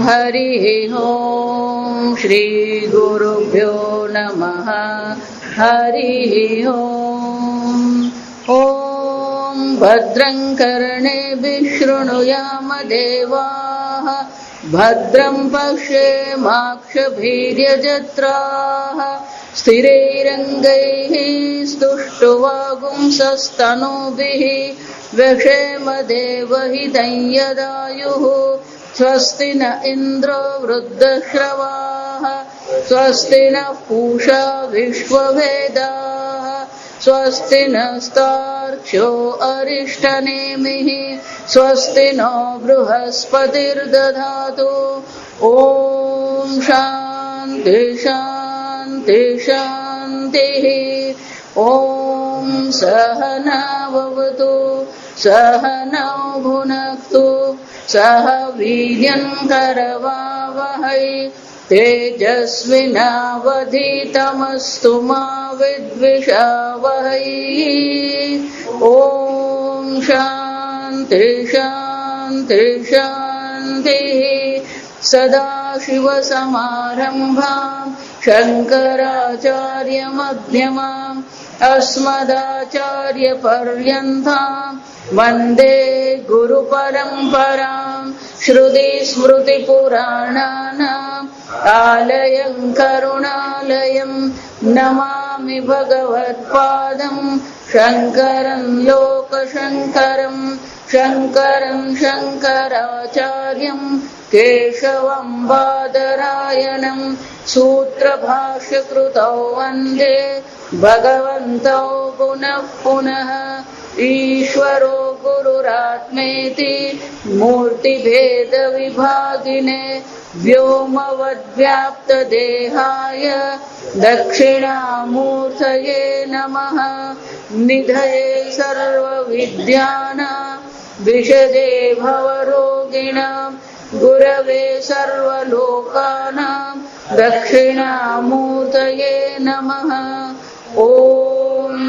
हरिः ओं श्री गुरुभ्यो नमः हरिः ओं ॐ भद्रं कर्णेभिः शृणुयाम देवाः भद्रं पश्येमाक्षभिर्यजत्राः स्थिरैरङ्गैः स्तुष्टुवागुंसस्तनूभिः व्यशेम देवहितं यदायुः स्वस्ति न इन्द्रो वृद्धश्रवाः स्वस्ति नः पूषा विश्ववेदाः स्वस्ति नस्तार्क्ष्यो अरिष्टनेमिः स्वस्ति नो बृहस्पतिर्दधातु ॐ शान्ति शान्ति शान्तिः ॐ सहना भवतु सहनौ भुनक्तु सह वीर्यं करवावहै तेजस्विनावधीतमस्तु मा विद्विषावहै ॐ शान्ति शान्ति शान्तिः सदाशिवसमारम्भां शङ्कराचार्यमध्यमाम् अस्मदाचार्यपर्यन्तां वन्दे गुरुपरम्परां श्रुतिस्मृतिपुराणानाम् आलयं करुणालयं नमामि भगवत्पादं शङ्करं लोकशङ्करं शङ्करं शङ्कराचार्यं केशवं बादरायणं सूत्रभाष्यकृतौ वन्दे भगवन्तौ पुनः पुनः ईश्वरो गुरुरात्मेति मूर्तिभेदविभागिने व्योमवद्व्याप्तदेहाय दक्षिणामूर्तये नमः निधये सर्वविद्यानां विशदे भवरोगिणां गुरवे सर्वलोकानां दक्षिणामूर्तये नमः ॐ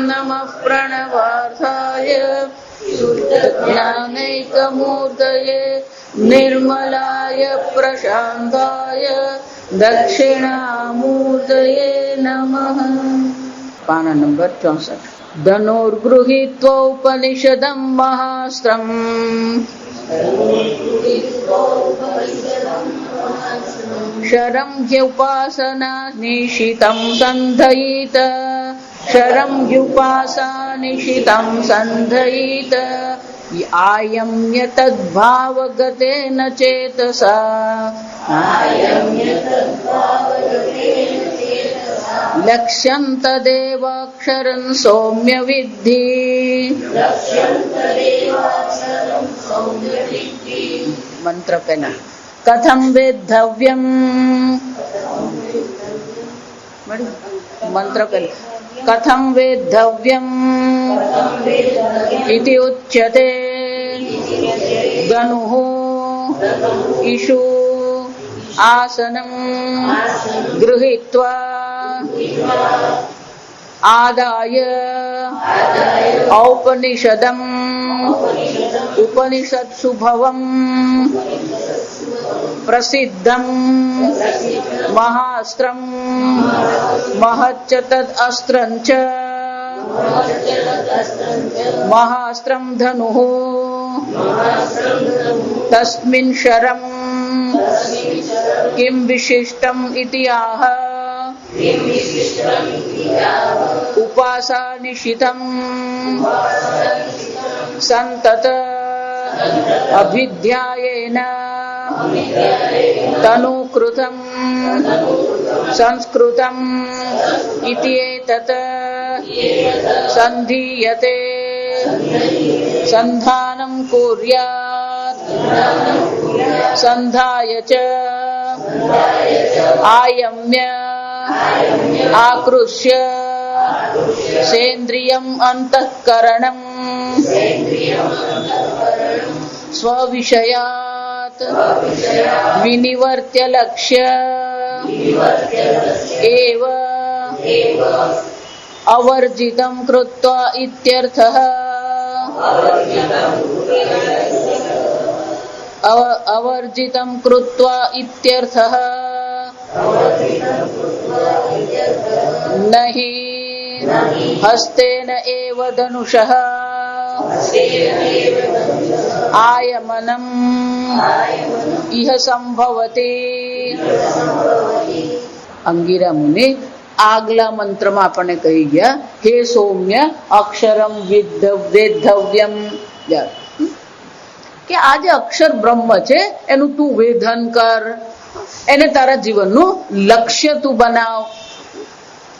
नमः प्रणवार्थाय शुद्धज्ञानैकमूर्तये निर्मलाय प्रशान्ताय दक्षिणामूर्तये नमः। पान नंबर 64। धनुर्गृहीत्वा उपनिषदं महास्त्रम् शरं ह्युपासना निशितं सन्धयित शरं ह्युपासनिशितं सन्धयित आयम्य तद्भावगतेन चेतसा लक्ष्यं तदेवाक्षरं सौम्य विद्धि मंत्र पेना कथं वेद्धव्यं मंत्र पेना कथं वेद्धव्यम् इति उच्यते धनुः इषु आसनं गृहीत्वा आदाय औपनिषदम् उपनिषत्सु भवम् प्रसिद्धं महास्त्रं महच्च तद् अस्त्रं च महास्त्रं धनुः तस्मिन् शरं किं विशिष्टम् इति आह उपासनिशितं सन्तत अभिध्यायेन तनुकृतं संस्कृतम् इति एतत् सन्धीयते सन्धानं कुर्यात् सन्धाय च आयम्य आकृष्य सेन्द्रियम् अन्तःकरणम् स्वविषयात् विनिवर्त्य लक्ष्य एव अवर्जितं कृत्वा इत्यर्थः। અવર્જિતમ કૃત્વા ઇત્યર્થઃ નહિ હસ્તેન એવ ધનુષઃ આયમનમ ઇહ સંભવતે. અંગિરા મુનિ આગલા મંત્રમાં આપણને કહી ગયા, હે સૌમ્ય અક્ષરમ વેદ્ધવ્યમ, કે આ જે અક્ષર બ્રહ્મ છે એનું તું વેધન કર, એને તારા જીવનનું લક્ષ્ય તું બનાવ.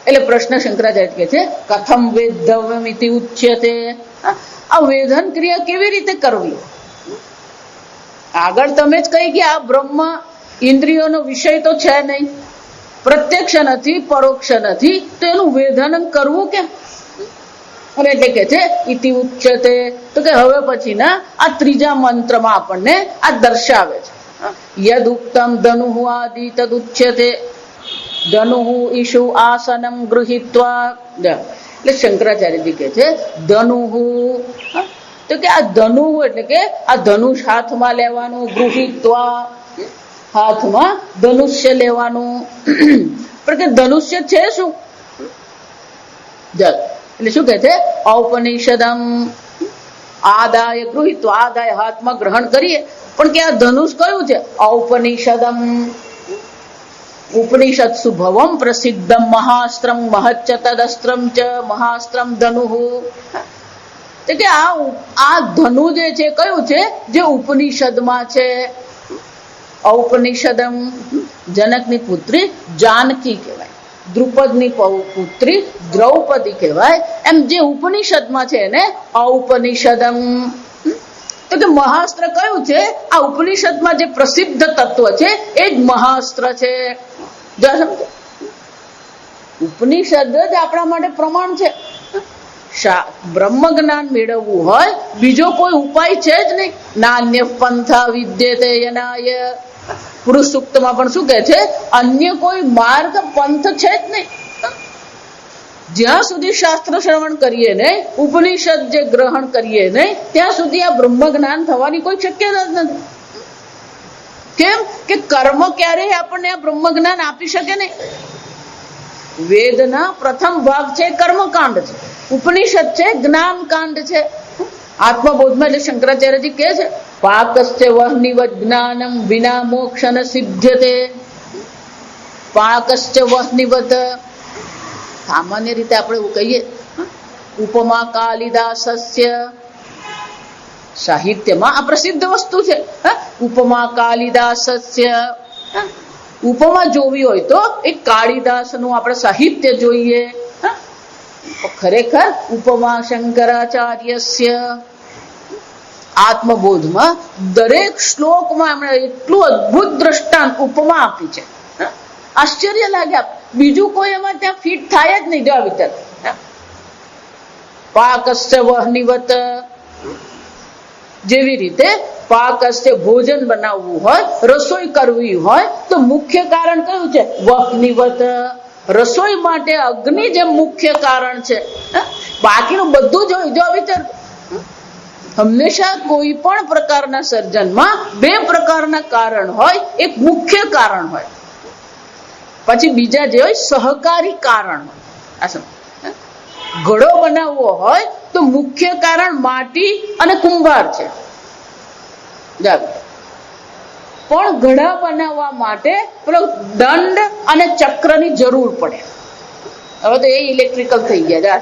એટલે પ્રશ્ન શંકરાચાર્ય કહે છે કથમ વેદ્ધવ્યમ ઇતિ ઉચ્યતે. આ વેધન ક્રિયા કેવી રીતે કરવી? આગળ તમે જ કહી ગયા આ બ્રહ્મ ઇન્દ્રિયોનો વિષય તો છે નહીં, પ્રત્યક્ષ નથી, પરોક્ષ નથી, તો એનું વેધન કરવું કેમ? અને એટલે કે છે ઇતિ ઉચ્યતે, તો કે હવે પછી ના આ ત્રીજા મંત્રમાં આપણને આ દર્શાવે છે. યદ ઉક્તમ ધનુઃ આદિ તદ ઉચ્યતે. ધનુઃ ઈશુ આસનમ ગૃહીત્વા. એટલે શંકરાચાર્યજી કહે છે ધનુઃ, તો કે આ ધનુઃ એટલે કે આ ધનુષ હાથમાં લેવાનું, ગૃહીત્વા હાથમાં ધનુષ્ય લેવાનું. પણ કે ધનુષ્ય છે શું? એટલે શું કે છે ઔપનિષદમ આદાય ગૃહીત્વા, આદાય હાથમાં ગ્રહણ કરીએ, પણ કે આ ધનુષ કયું છે? ઔપનિષદમ. ઉપનિષત્સુ ભવમ પ્રસિદ્ધમ મહાસ્ત્રમ મહચ્ચ તદસ્ત્રમ ચ મહાસ્ત્રમ ધનુઃ. તો કે આ ધનુ જે છે કયું છે? જે ઉપનિષદમાં છે. ઔપનિષદમ જનકની પુત્રી જાનકી કહેવાય, દ્રુપદની પુત્રી દ્રૌપદી કહેવાય, એમ જે ઉપનિષદમાં છે એને ઔપનિષદમ. તો કે મહાસ્ત્ર કયું છે? આ ઉપનિષદમાં જે પ્રસિદ્ધ તત્વ છે એ જ મહાસ્ત્ર છે. ઉપનિષદ જ આપણા માટે પ્રમાણ છે. બ્રહ્મ જ્ઞાન મેળવવું હોય બીજો કોઈ ઉપાય છે જ નહીં. નાન્ય પંથા વિદ્યતે યનાય. પુરુષ સૂક્તમાં પણ શું કહે છે? અન્ય કોઈ માર્ગ પંથ છે જ નહીં. જ્યાં સુધી શાસ્ત્ર શ્રવણ કરીએ નહીં, ઉપનિષદ જે ગ્રહણ કરીએ નહીં, ત્યાં સુધી આ બ્રહ્મ જ્ઞાન થવાની કોઈ શક્યતા જ નથી. કેમ કે કર્મ ક્યારેય આપણને આ બ્રહ્મ જ્ઞાન આપી શકે નહીં. વેદના પ્રથમ ભાગ છે કર્મકાંડ છે, ઉપનિષદ છે જ્ઞાનકાંડ છે. આત્મબોધમાં એટલે શંકરાચાર્યજી કહે છે પાકસ્ય વહ્નિવત જ્ઞાનમ વિના મોક્ષન સિદ્ધ્યતે. પાકસ્ય વહ્નિવત, સામાન્ય રીતે આપણે એવું કહીએ, ઉપમા કાલિદાસસ્ય. સાહિત્યમાં આ પ્રસિદ્ધ વસ્તુ છે. ઉપમા કાલિદાસસ્ય. ઉપમા જોવી હોય તો એક કાળિદાસનું આપણે સાહિત્ય જોઈએ. ખરેખર ઉપમા શંકરાચાર્યસ્ય. આત્મબોધમાં દરેક શ્લોકમાં એમણે એટલું અદભુત દ્રષ્ટાંત ઉપમા આપી છે, આશ્ચર્ય લાગે. બીજું કોઈ એમાં ત્યાં ફિટ થાય જ નહીં. જો વિચાર, પાકસ્ય વહ્નિવત, જેવી રીતે પાકસ્ય ભોજન બનાવવું હોય, રસોઈ કરવી હોય, તો મુખ્ય કારણ કયું છે? વહ્નિવત. રસોઈ માટે અગ્નિ જે મુખ્ય કારણ છે, બાકીનું બધું જોઈ. જો વિચાર, હંમેશા કોઈ પણ પ્રકારના સર્જનમાં બે પ્રકારના કારણ હોય. એક મુખ્ય કારણ હોય, પછી બીજા જે હોય સહકારી કારણ હોય. આ સમજ. ઘડો બનાવવો હોય તો મુખ્ય કારણ માટી અને કુંભાર છે. પણ ઘડા બનાવવા માટે પેલો દંડ અને ચક્રની જરૂર પડે. હવે તો એ ઇલેક્ટ્રિકલ થઈ ગયા.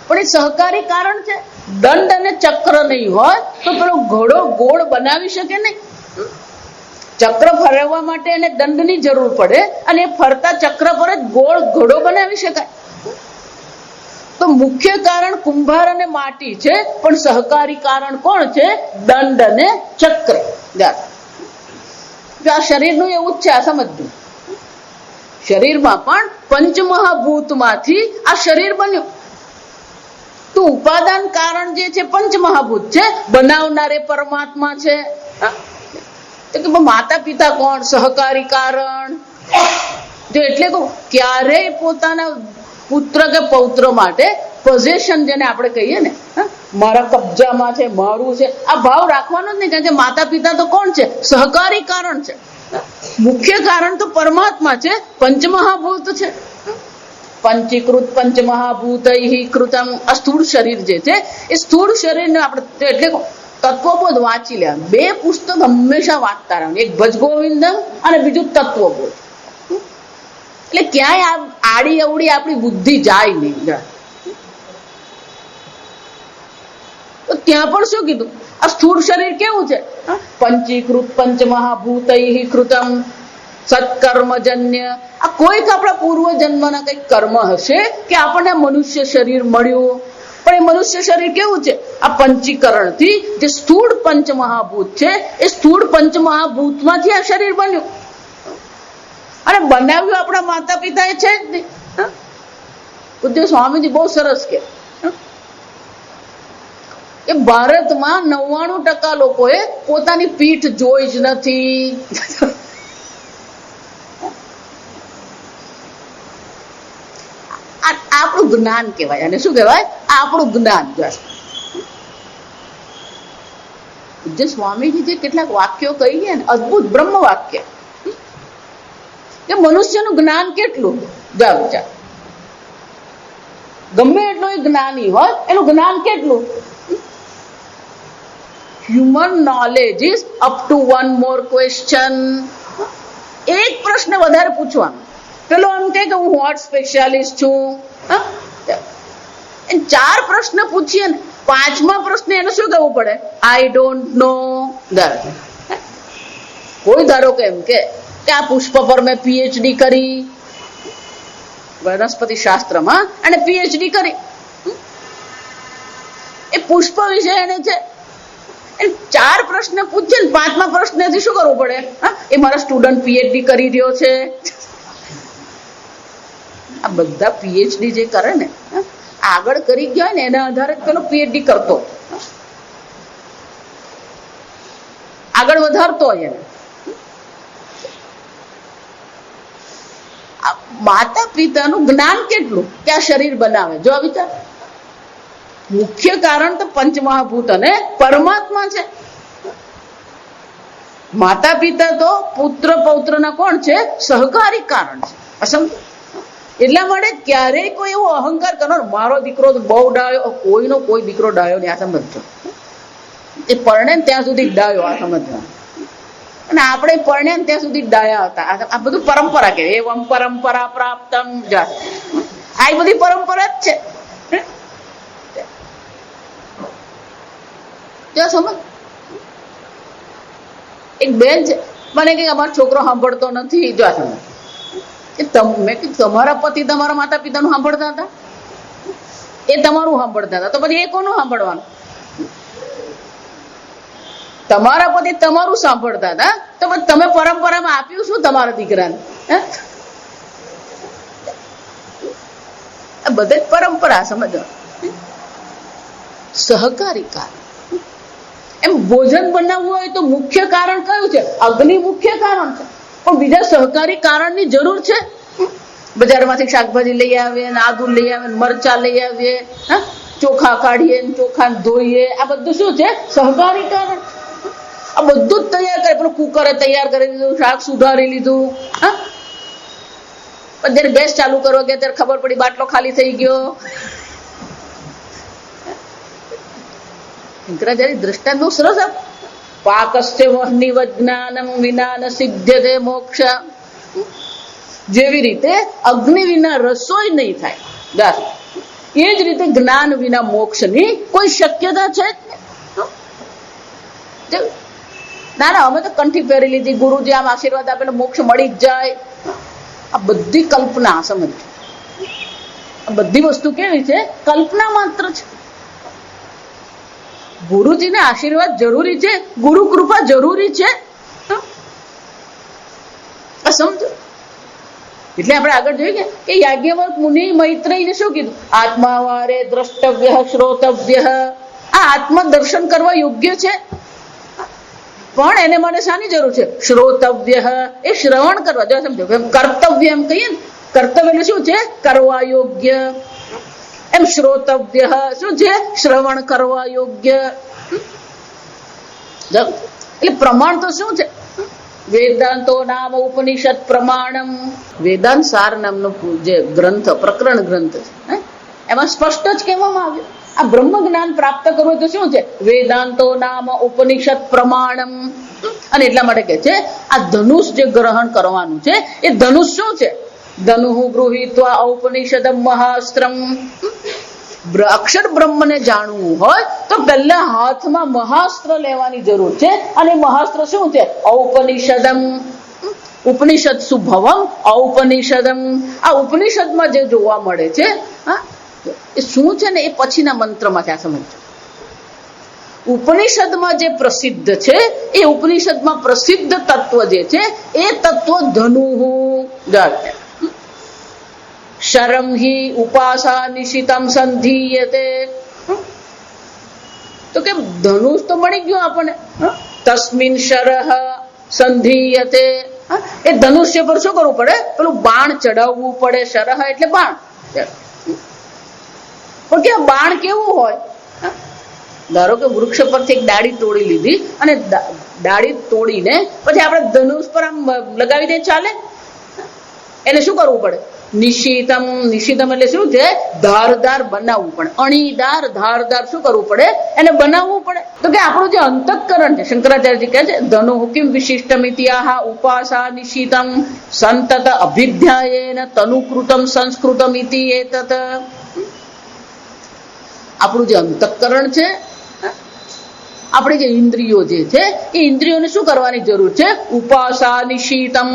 પણ એ સહકારી કારણ છે. દંડ અને ચક્ર નહીં હોય તો પેલો ઘોડો ગોળ બનાવી શકે નહીં. ચક્ર ફરવા માટે એને દંડની જરૂર પડે, અને એ ફરતા ચક્ર પર જ ગોળ ઘોડો બનાવી શકાય. તો મુખ્ય કારણ કુંભાર અને માટી છે, પણ સહકારી કારણ કોણ છે? દંડ અને ચક્ર. આ શરીરનું એવું જ છે. આ સમજવું, શરીરમાં પણ પંચમહાભૂતમાંથી આ શરીર બન્યું. તો ઉપાદાન કારણ જે છે પંચમહાભૂત છે, બનાવનારે પરમાત્મા છે. તો માતા પિતા કોણ? સહકારી કારણ. જો એટલે કહું, ક્યારેય પોતાના પુત્ર કે પૌત્ર માટે પોઝેશન જેને આપણે કહીએ ને, મારા કબજામાં છે, મારું છે, આ ભાવ રાખવાનો જ નહીં. કારણ કે માતા પિતા તો કોણ છે? સહકારી કારણ છે. મુખ્ય કારણ તો પરમાત્મા છે, પંચમહાભૂત છે. પંચીકૃત પંચમહાભૂત કૃતમ. આ સ્થૂળ શરીર જે છે એ સ્થૂળ શરીરને આપણે એટલે તત્વબોધ વાંચી લેવાનું. 2 પુસ્તક હંમેશા વાંચતા રહેવાનું, એક ભજ ગોવિંદમ અને બીજું તત્વબોધ. એટલે ક્યાંય આડી અવડી આપણી બુદ્ધિ જાય નહીં. તો ત્યાં પણ શું કીધું? આ સ્થૂળ શરીર કેવું છે? પંચીકૃત પંચમહાભૂત કૃતમ સત્કર્મજન્ય. આ કોઈક આપણા પૂર્વ જન્મના કઈક કર્મ હશે કે આપણને મનુષ્ય શરીર મળ્યું. પણ એ મનુષ્ય શરીર કેવું છે? આ પંચીકરણથી જે સ્થૂળ પંચમહાભૂત છે એ સ્થૂળ પંચમહાભૂતમાંથી આ શરીર બન્યું. અને બનાવ્યું આપણા માતા પિતા એ છે જ નહીં. પૂજ્ય સ્વામીજી બહુ સરસ કે એ ભારતમાં 99% લોકોએ પોતાની પીઠ જોઈ જ નથી. આપણું જ્ઞાન કહેવાય. અને શું કહેવાય? આપણું જ્ઞાન. પૂજ્ય સ્વામીજી જે કેટલાક વાક્યો કહી ગયા ને, અદભુત બ્રહ્મ વાક્ય, કે મનુષ્યનું જ્ઞાન કેટલું? વિચાર. ગમે એટલો એ જ્ઞાની હોય, એનું જ્ઞાન કેટલું? Human knowledge is up to one more question. એક પ્રશ્ન વધારે પૂછવાનો. પેલો એમ કે હું હોટ સ્પેશિયાલિસ્ટ છું. 4 પ્રશ્ન પૂછીએ ને, 5મા પ્રશ્ન એને શું કહેવું પડે? I don't know. કોઈ ધારો કે એમ કે આ પુષ્પ પર મેં પીએચડી કરી, વનસ્પતિ શાસ્ત્રમાં, અને પીએચડી કરી. એ પુષ્પ વિશે એને છે 4 પ્રશ્ન પૂછે ને, 5મા પ્રશ્નથી શું કરવું પડે? એ મારા સ્ટુડન્ટ પીએચડી કરી રહ્યો છે. આ બધા પીએચડી જે કરે ને, આગળ કરી ગયા હોય ને એના આધારે પેલો પીએચડી કરતો, આગળ વધારતો હોય એને. માતા પિતાનું જ્ઞાન કેટલું કે આ શરીર બનાવે? જો આ વિચાર. મુખ્ય કારણ તો પંચમહાભૂત અને પરમાત્મા છે. માતા પિતા તો પુત્ર પૌત્રના કોણ છે? સહકારી કારણ છે. અસમ. એટલા માટે ક્યારેય કોઈ એવો અહંકાર કરવાનો મારો દીકરો બહુ ડાયો, કોઈનો કોઈ દીકરો ડાયો નહીં. આ સમજજો. એ પરણે ત્યાં સુધી ડાયો, આ સમજવાનું. અને આપણે પરણે ત્યાં સુધી ડાયા હતા. આ બધું પરંપરા કે એવમ પરંપરા પ્રાપ્તમ. આ બધી પરંપરા જ છે. જો સમજ. એક બેન છે, મને કઈ અમારો છોકરો સાંભળતો નથી. જો સમજ કે તમે તમારા પતિ તમારા માતા પિતાનું સાંભળતા હતા, એ તમારું સાંભળતા હતા, તો પછી એ કોનું સાંભળવાનું? તમારા પતિ તમારું સાંભળતા હતા, તો પછી તમે પરંપરામાં આપ્યું શું તમારા દીકરાને? બધે જ પરંપરા. સમજો. સહકારી કારણ. એમ ભોજન બનાવવું હોય તો મુખ્ય કારણ કયું છે? અગ્નિ મુખ્ય કારણ છે. પણ બીજા સહકારી કારણની જરૂર છે? બજારમાંથી શાકભાજી લઈ આવીએ, આદુ લઈ આવીએ, મરચા લઈ આવીએ, ચોખા કાઢીએ, ચોખા ધોઈએ, આ બધું શું છે? સહકારી કારણ. આ બધું જ તૈયાર કરે. પેલું કુકરે તૈયાર કરી દીધું, શાક સુધારી લીધું. જયારે ગેસ ચાલુ કરવા ગયા ત્યારે ખબર પડી બાટલો ખાલી થઈ ગયો. શંકરાચાર્ય દ્રષ્ટાંત બહુ સરસ આપ. પાકસ્ય વહ્નિવજ્ઞાનમ વિના ન સિદ્ધ્યતે મોક્ષ. જેવી રીતે અગ્નિ વિના રસોઈ નહીં થાય, એ જ રીતે જ્ઞાન વિના મોક્ષની કોઈ શક્યતા છે જ નહીં. ના ના, અમે તો કંઠી પહેરી લીધી, ગુરુજી આમ આશીર્વાદ આપે મોક્ષ મળી જ જાય. આ બધી કલ્પના. સમજ. આ બધી વસ્તુ કેવી છે? કલ્પના માત્ર છે. ગુરુજીને આશીર્વાદ જરૂરી છે, ગુરુ કૃપા જરૂરી છે. સમજો. એટલે આપણે આગળ જોઈએ કે યાજ્ઞવલ્ક મુનિ મૈત્રેયને શું કીધું? આત્માવારે દ્રષ્ટવ્ય શ્રોતવ્ય. આ આત્મ દર્શન કરવા યોગ્ય છે, પણ એને માટે શાની જરૂર છે? શ્રોતવ્ય. એ શ્રવણ કરવા. જો સમજો. કર્તવ્ય એમ કહીએ ને, કર્તવ્ય એટલે શું છે? કરવા યોગ્ય. એમ શ્રોતવ્ય શું છે? શ્રવણ કરવા યોગ્ય. એટલે પ્રમાણ તો શું છે? વેદાંતો નામ ઉપનિષદ પ્રમાણમ. વેદાંત સાર નામનો જે ગ્રંથ, પ્રકરણ ગ્રંથ છે, એમાં સ્પષ્ટ જ કહેવામાં આવ્યું આ બ્રહ્મ જ્ઞાન પ્રાપ્ત કરવું તો શું છે? વેદાંતો નામ ઉપનિષદ પ્રમાણમ. અને એટલા માટે કે છે આ ધનુષ જે ગ્રહણ કરવાનું છે એ ધનુષ શું છે? ધનુઃ ગૃહીત્વા ઔપનિષદમ મહાસ્ત્રમ. અક્ષર બ્રહ્મને જાણવું હોય તો પહેલા હાથમાં મહાસ્ત્ર લેવાની જરૂર છે. અને મહાસ્ત્ર શું છે? ઔપનિષદમ. ઉપનિષદ સુભવમ ઔપનિષદમ. આ ઉપનિષદમાં જે જોવા મળે છે એ શું છે ને એ પછીના મંત્રમાં ત્યાં સમજો. ઉપનિષદમાં જે પ્રસિદ્ધ છે એ ઉપનિષદમાં પ્રસિદ્ધ તત્વ જે છે એ તત્વ ધનુઃ. શરમ હિ ઉપાસા નિશિતમ સંધીયતે. તો કે ધનુષ તો મળી ગયું આપણને. તસ્મિન શરહ સંધીયતે. એ ધનુષ્ય પર શું કરવું પડે? પેલું બાણ ચડાવવું પડે. શરહ એટલે બાણ. પણ કે બાણ કેવું હોય? ધારો કે વૃક્ષ પરથી એક ડાળી તોડી લીધી અને ડાળી તોડીને પછી આપણે ધનુષ પર આમ લગાવી દે, ચાલે? એને શું કરવું પડે? નિશિતમ. નિશિતમ એટલે શું છે? ધારદાર બનાવવું પડે. અણીદાર ધારદાર શું કરવું પડે? એને બનાવવું પડે. તો કે આપણું જે અંતઃકરણ છે, શંકરાચાર્યજી કહે છે ધનુઃ કિમ વિશિષ્ટમિત્યાહ ઉપાસા નિશિતમ સંતત અભિધ્યાયેન તનુકૃતમ સંસ્કૃતમ ઇતિ એતત. આપણું જે અંતઃકરણ છે, આપણી જે ઇન્દ્રિયો જે છે એ ઇન્દ્રિયોને શું કરવાની જરૂર છે? ઉપાસા નિશિતમ.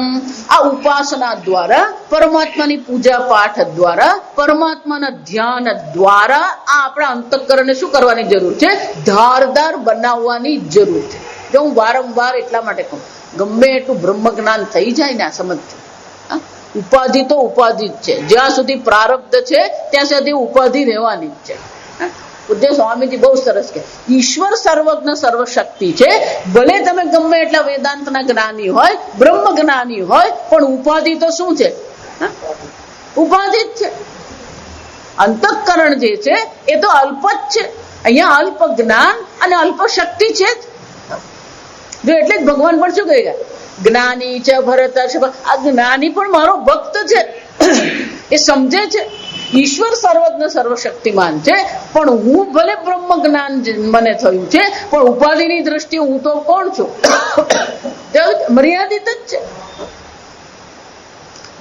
આ ઉપાસના દ્વારા, પરમાત્માની પૂજા પાઠ દ્વારા, પરમાત્માના ધ્યાન દ્વારા આ આપણા અંતઃકરણને શું કરવાની જરૂર છે? ધારદાર બનાવવાની જરૂર છે. જો હું વારંવાર એટલા માટે કહું, ગમે એટલું બ્રહ્મ જ્ઞાન થઈ જાય ને આ સમજજો, ઉપાધિ તો ઉપાધિ જ છે. જ્યાં સુધી પ્રારબ્ધ છે ત્યાં સુધી ઉપાધિ રહેવાની જ છે. પૂજ્ય સ્વામીજી બહુ સરસ કે ઈશ્વર સર્વજ્ઞ સર્વશક્તિ છે. ભલે તમે ગમે એટલા વેદાંતના જ્ઞાની હોય, બ્રહ્મ જ્ઞાની હોય, પણ ઉપાધિ તો શું છે? ઉપાધિ જ છે. અંતઃકરણ જે છે એ તો અલ્પ જ છે. અહીંયા અલ્પ જ્ઞાન અને અલ્પ શક્તિ છે જ. જો એટલે જ ભગવાન પણ શું કહે? જ્ઞાની છે ભરત. આ જ્ઞાની પણ મારો ભક્ત છે, એ સમજે છે ઈશ્વર સર્વજ્ઞ સર્વશક્તિમાન છે, પણ હું ભલે બ્રહ્મ જ્ઞાન મને થયું છે પણ ઉપાધિની દ્રષ્ટિએ હું તો કોણ છું? મર્યાદિત જ છે.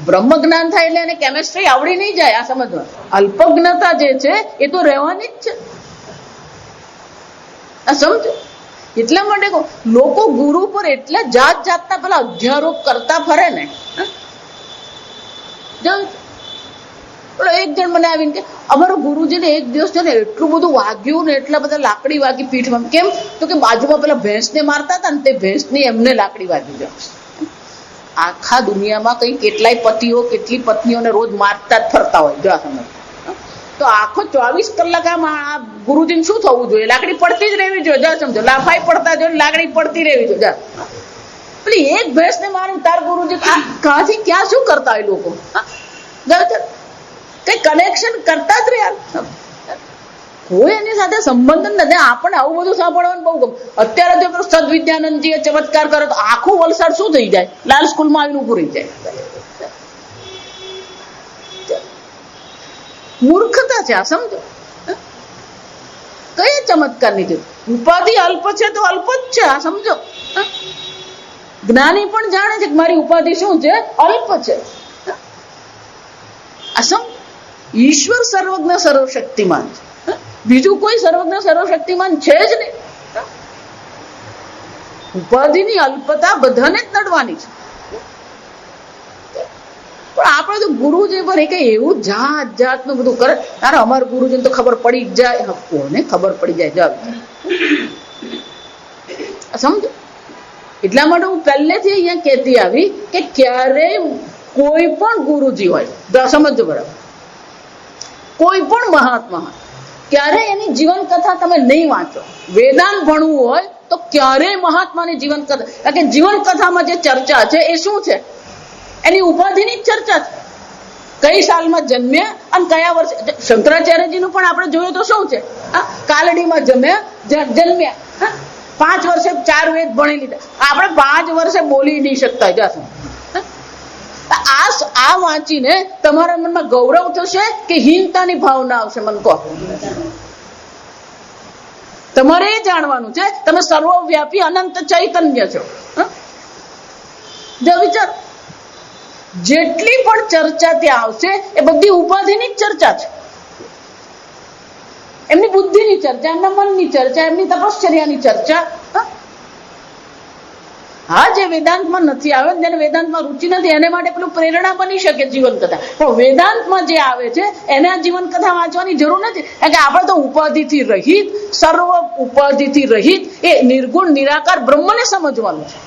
બ્રહ્મ જ્ઞાન થાય એટલે એને કેમેસ્ટ્રી આવડી નહીં જાય. આ સમજવા અલ્પજ્ઞતા જે છે એ તો રહેવાની જ છે. આ સમજો. એટલા માટે લોકો ગુરુ પર એટલા જાત જાતના પેલા અધ્યારોપ કરતા ફરે ને. એક જણ મને આવીને કે અમારા ગુરુજીને એક દિવસ છે ને એટલું બધું વાગ્યું ને, એટલા બધા લાકડી વાગી પીઠમાં. કેમ? તો કે બાજુમાં પેલા ભેંસને મારતા હતા ને તે ભેંસની એમને લાકડી વાગી જાય. આખા દુનિયામાં કઈ કેટલાય પતિઓ કેટલી પત્નીઓને રોજ મારતા જ ફરતા હોય. જો સમજ તો આખો 24 કલાક આ ગુરુજીને શું થવું જોઈએ? લાકડી પડતી જ રહેવી જોઈએ. જો સમજો, લાફાઈ પડતા જોઈએ, લાકડી પડતી રહેવી જોઈએ. પેલી એક ભેંસને મારી તાર ગુરુજી કાથી ક્યાં શું કરતા હોય લોકો? કઈ કનેક્શન કરતા જ રહ્યા, કોઈ એની સાથે સંબંધ નથી. આપણને આવું બધું સાંભળવાનું બહુ ગમે. અત્યારે તો પેલો સદવિદ્યાનંદજીએ ચમત્કાર કર્યો તો આખું વલસાડ શું થઈ જાય? લાલ સ્કૂલમાં આવીને ઉભું રહી જાય. મૂર્ખતા છે આ, સમજો. કયા ચમત્કાર ની જરૂર? ઉપાધિ અલ્પ છે તો અલ્પ જ છે. આ સમજો. જ્ઞાની પણ જાણે છે કે મારી ઉપાધિ શું છે? અલ્પ છે. આ સમજો. ઈશ્વર સર્વજ્ઞ સર્વશક્તિમાન છે, બીજું કોઈ સર્વજ્ઞ સર્વશક્તિમાન છે જ નહીં. ઉપાધિની અલ્પતા બધાને જ નડવાની છે. પણ આપણે તો ગુરુજી પર કઈ એવું જાત જાતનું બધું કરે. અરે અમારા ગુરુજીને તો ખબર પડી જ જાય. કોને ખબર પડી જાય? સમજો. એટલા માટે હું પહેલેથી અહીંયા કહેતી આવી કે ક્યારેય કોઈ પણ ગુરુજી હોય, સમજો બરાબર, કોઈ પણ મહાત્મા હોય, ક્યારેય એની જીવન કથા તમે નહીં વાંચો. વેદાંત ભણવું હોય તો ક્યારેય મહાત્માની જીવન કથા, કારણ કે જીવન કથામાં જે ચર્ચા છે એ શું છે? એની ઉપાધિની જ ચર્ચા છે. કઈ સાલમાં જન્મ્યા અને કયા વર્ષે. શંકરાચાર્યજીનું પણ આપણે જોયું તો શું છે, કાલડીમાં જન્મ્યા, 5 વર્ષે 4 વેદ ભણી લીધા. આપણે 5 વર્ષે બોલી નહીં શકતા. જાશું આ વાંચીને તમારા મનમાં ગૌરવ થશે કે હીનતાની ભાવના આવશે? મને કહો. તમારે એ જાણવાનું છે તમે સર્વવ્યાપી અનંત ચૈતન્ય છો. જો વિચાર, જેટલી પણ ચર્ચા ત્યાં આવશે એ બધી ઉપાધિની જ ચર્ચા છે. એમની બુદ્ધિની ચર્ચા, એમના મનની ચર્ચા, એમની તપશ્ચર્યાની ચર્ચા. હા, જે વેદાંતમાં નથી આવે, જેને વેદાંતમાં રુચિ નથી, એને માટે પેલું પ્રેરણા બની શકે જીવન કથા. પણ વેદાંતમાં જે આવે છે એને આ જીવન કથા વાંચવાની જરૂર નથી. કારણ કે આપણે તો ઉપાધિથી રહિત, સર્વ ઉપાધિથી રહિત એ નિર્ગુણ નિરાકાર બ્રહ્મને સમજવાનું છે.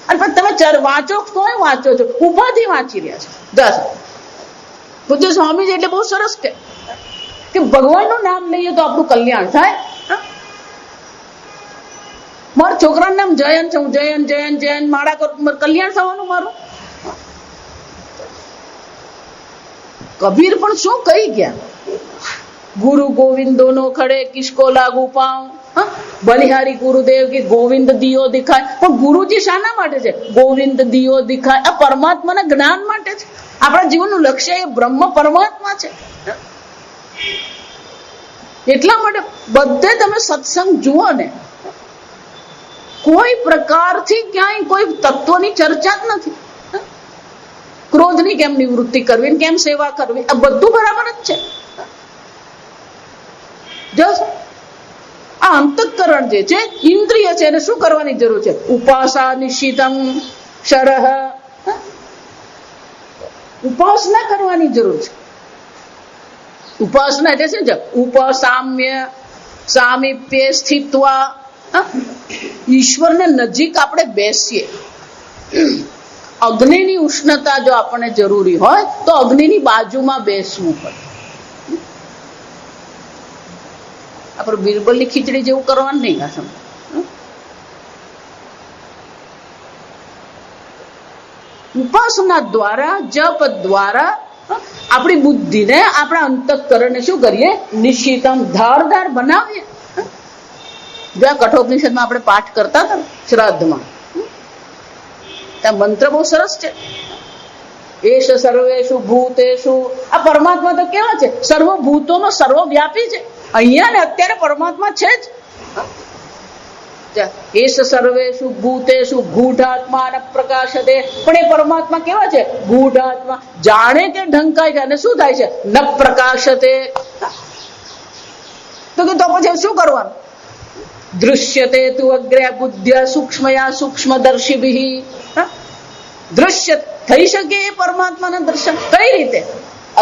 અને પણ તમે વાંચો, કોઈ વાંચો છો? ઉપાધિ વાંચી રહ્યા છો. પૂજ્ય સ્વામીજી એટલે બહુ સરસ કે ભગવાનનું નામ લઈએ તો આપણું કલ્યાણ થાય. મારા છોકરાનું નામ જયન છે, હું જયન જયન જયન માળા કરું, કલ્યાણ થવાનું મારું. કબીર પણ શું કહી ગયા? ગુરુ ગોવિંદો નો ખડે કિસકો લાગુ પાઉં, બલિહારી ગુરુદેવ કે ગોવિંદ દિયો દિખાય. પણ ગુરુજી શાના માટે છે? ગોવિંદ દિયો દિખાય. આ પરમાત્માના જ્ઞાન માટે છે. આપણા જીવનનું લક્ષ્ય એ બ્રહ્મ પરમાત્મા છે. એટલા માટે બધે તમે સત્સંગ જુઓ ને, કોઈ પ્રકારથી ક્યાંય કોઈ તત્વની ચર્ચા જ નથી. ક્રોધની કેમ નિવૃત્તિ કરવી, કેમ સેવા કરવી, આ બધું બરાબર જ છે. જો આ અંતઃકરણ જે છે, ઇન્દ્રિય છે, એને શું કરવાની જરૂર છે? ઉપાસા નિશ્ચિતમ શરહ, ઉપાસના કરવાની જરૂર છે. ઉપાસના એટલે શું છે? ઉપસામ્ય સામીપ્ય સ્થિત્વા. ઈશ્વરને નજીક આપણે બેસીએ. અગ્નિની ઉષ્ણતા જો આપણને જરૂરી હોય તો અગ્નિની બાજુમાં બેસવું પડે. આપણે બિરબલની ખીચડી જેવું કરવાનું નહીં. ઉપાસના દ્વારા, જપ દ્વારા આપણી બુદ્ધિને, આપણા અંતઃકરણને શું કરીએ? નિશ્ચિતમ, ધારદાર બનાવીએ. જો આ કઠોપનિષદમાં આપણે પાઠ કરતા હતા શ્રાદ્ધમાં, ત્યાં મંત્ર બહુ સરસ છે. એશ સર્વેષુ ભૂતેષુ. આ પરમાત્મા તો કેવા છે? સર્વભૂતોમાં સર્વવ્યાપી છે. અહીંયા ને અત્યારે પરમાત્મા છે જ. એશ સર્વેષુ ભૂતેષુ ગૂઢાત્મા ન પ્રકાશતે. પણ એ પરમાત્મા કેવા છે? ગૂઢાત્મા. જાણે કે ઢંકાય છે અને શું થાય છે? ન પ્રકાશતે. તો પછી શું કરવાનું? દૃશ્યતે તુ અગ્રે બુદ્ધ્યા સૂક્ષ્મયા સૂક્ષ્મદર્શિભિઃ. દૃશ્ય થઈ શકે એ પરમાત્માના દર્શન કઈ રીતે?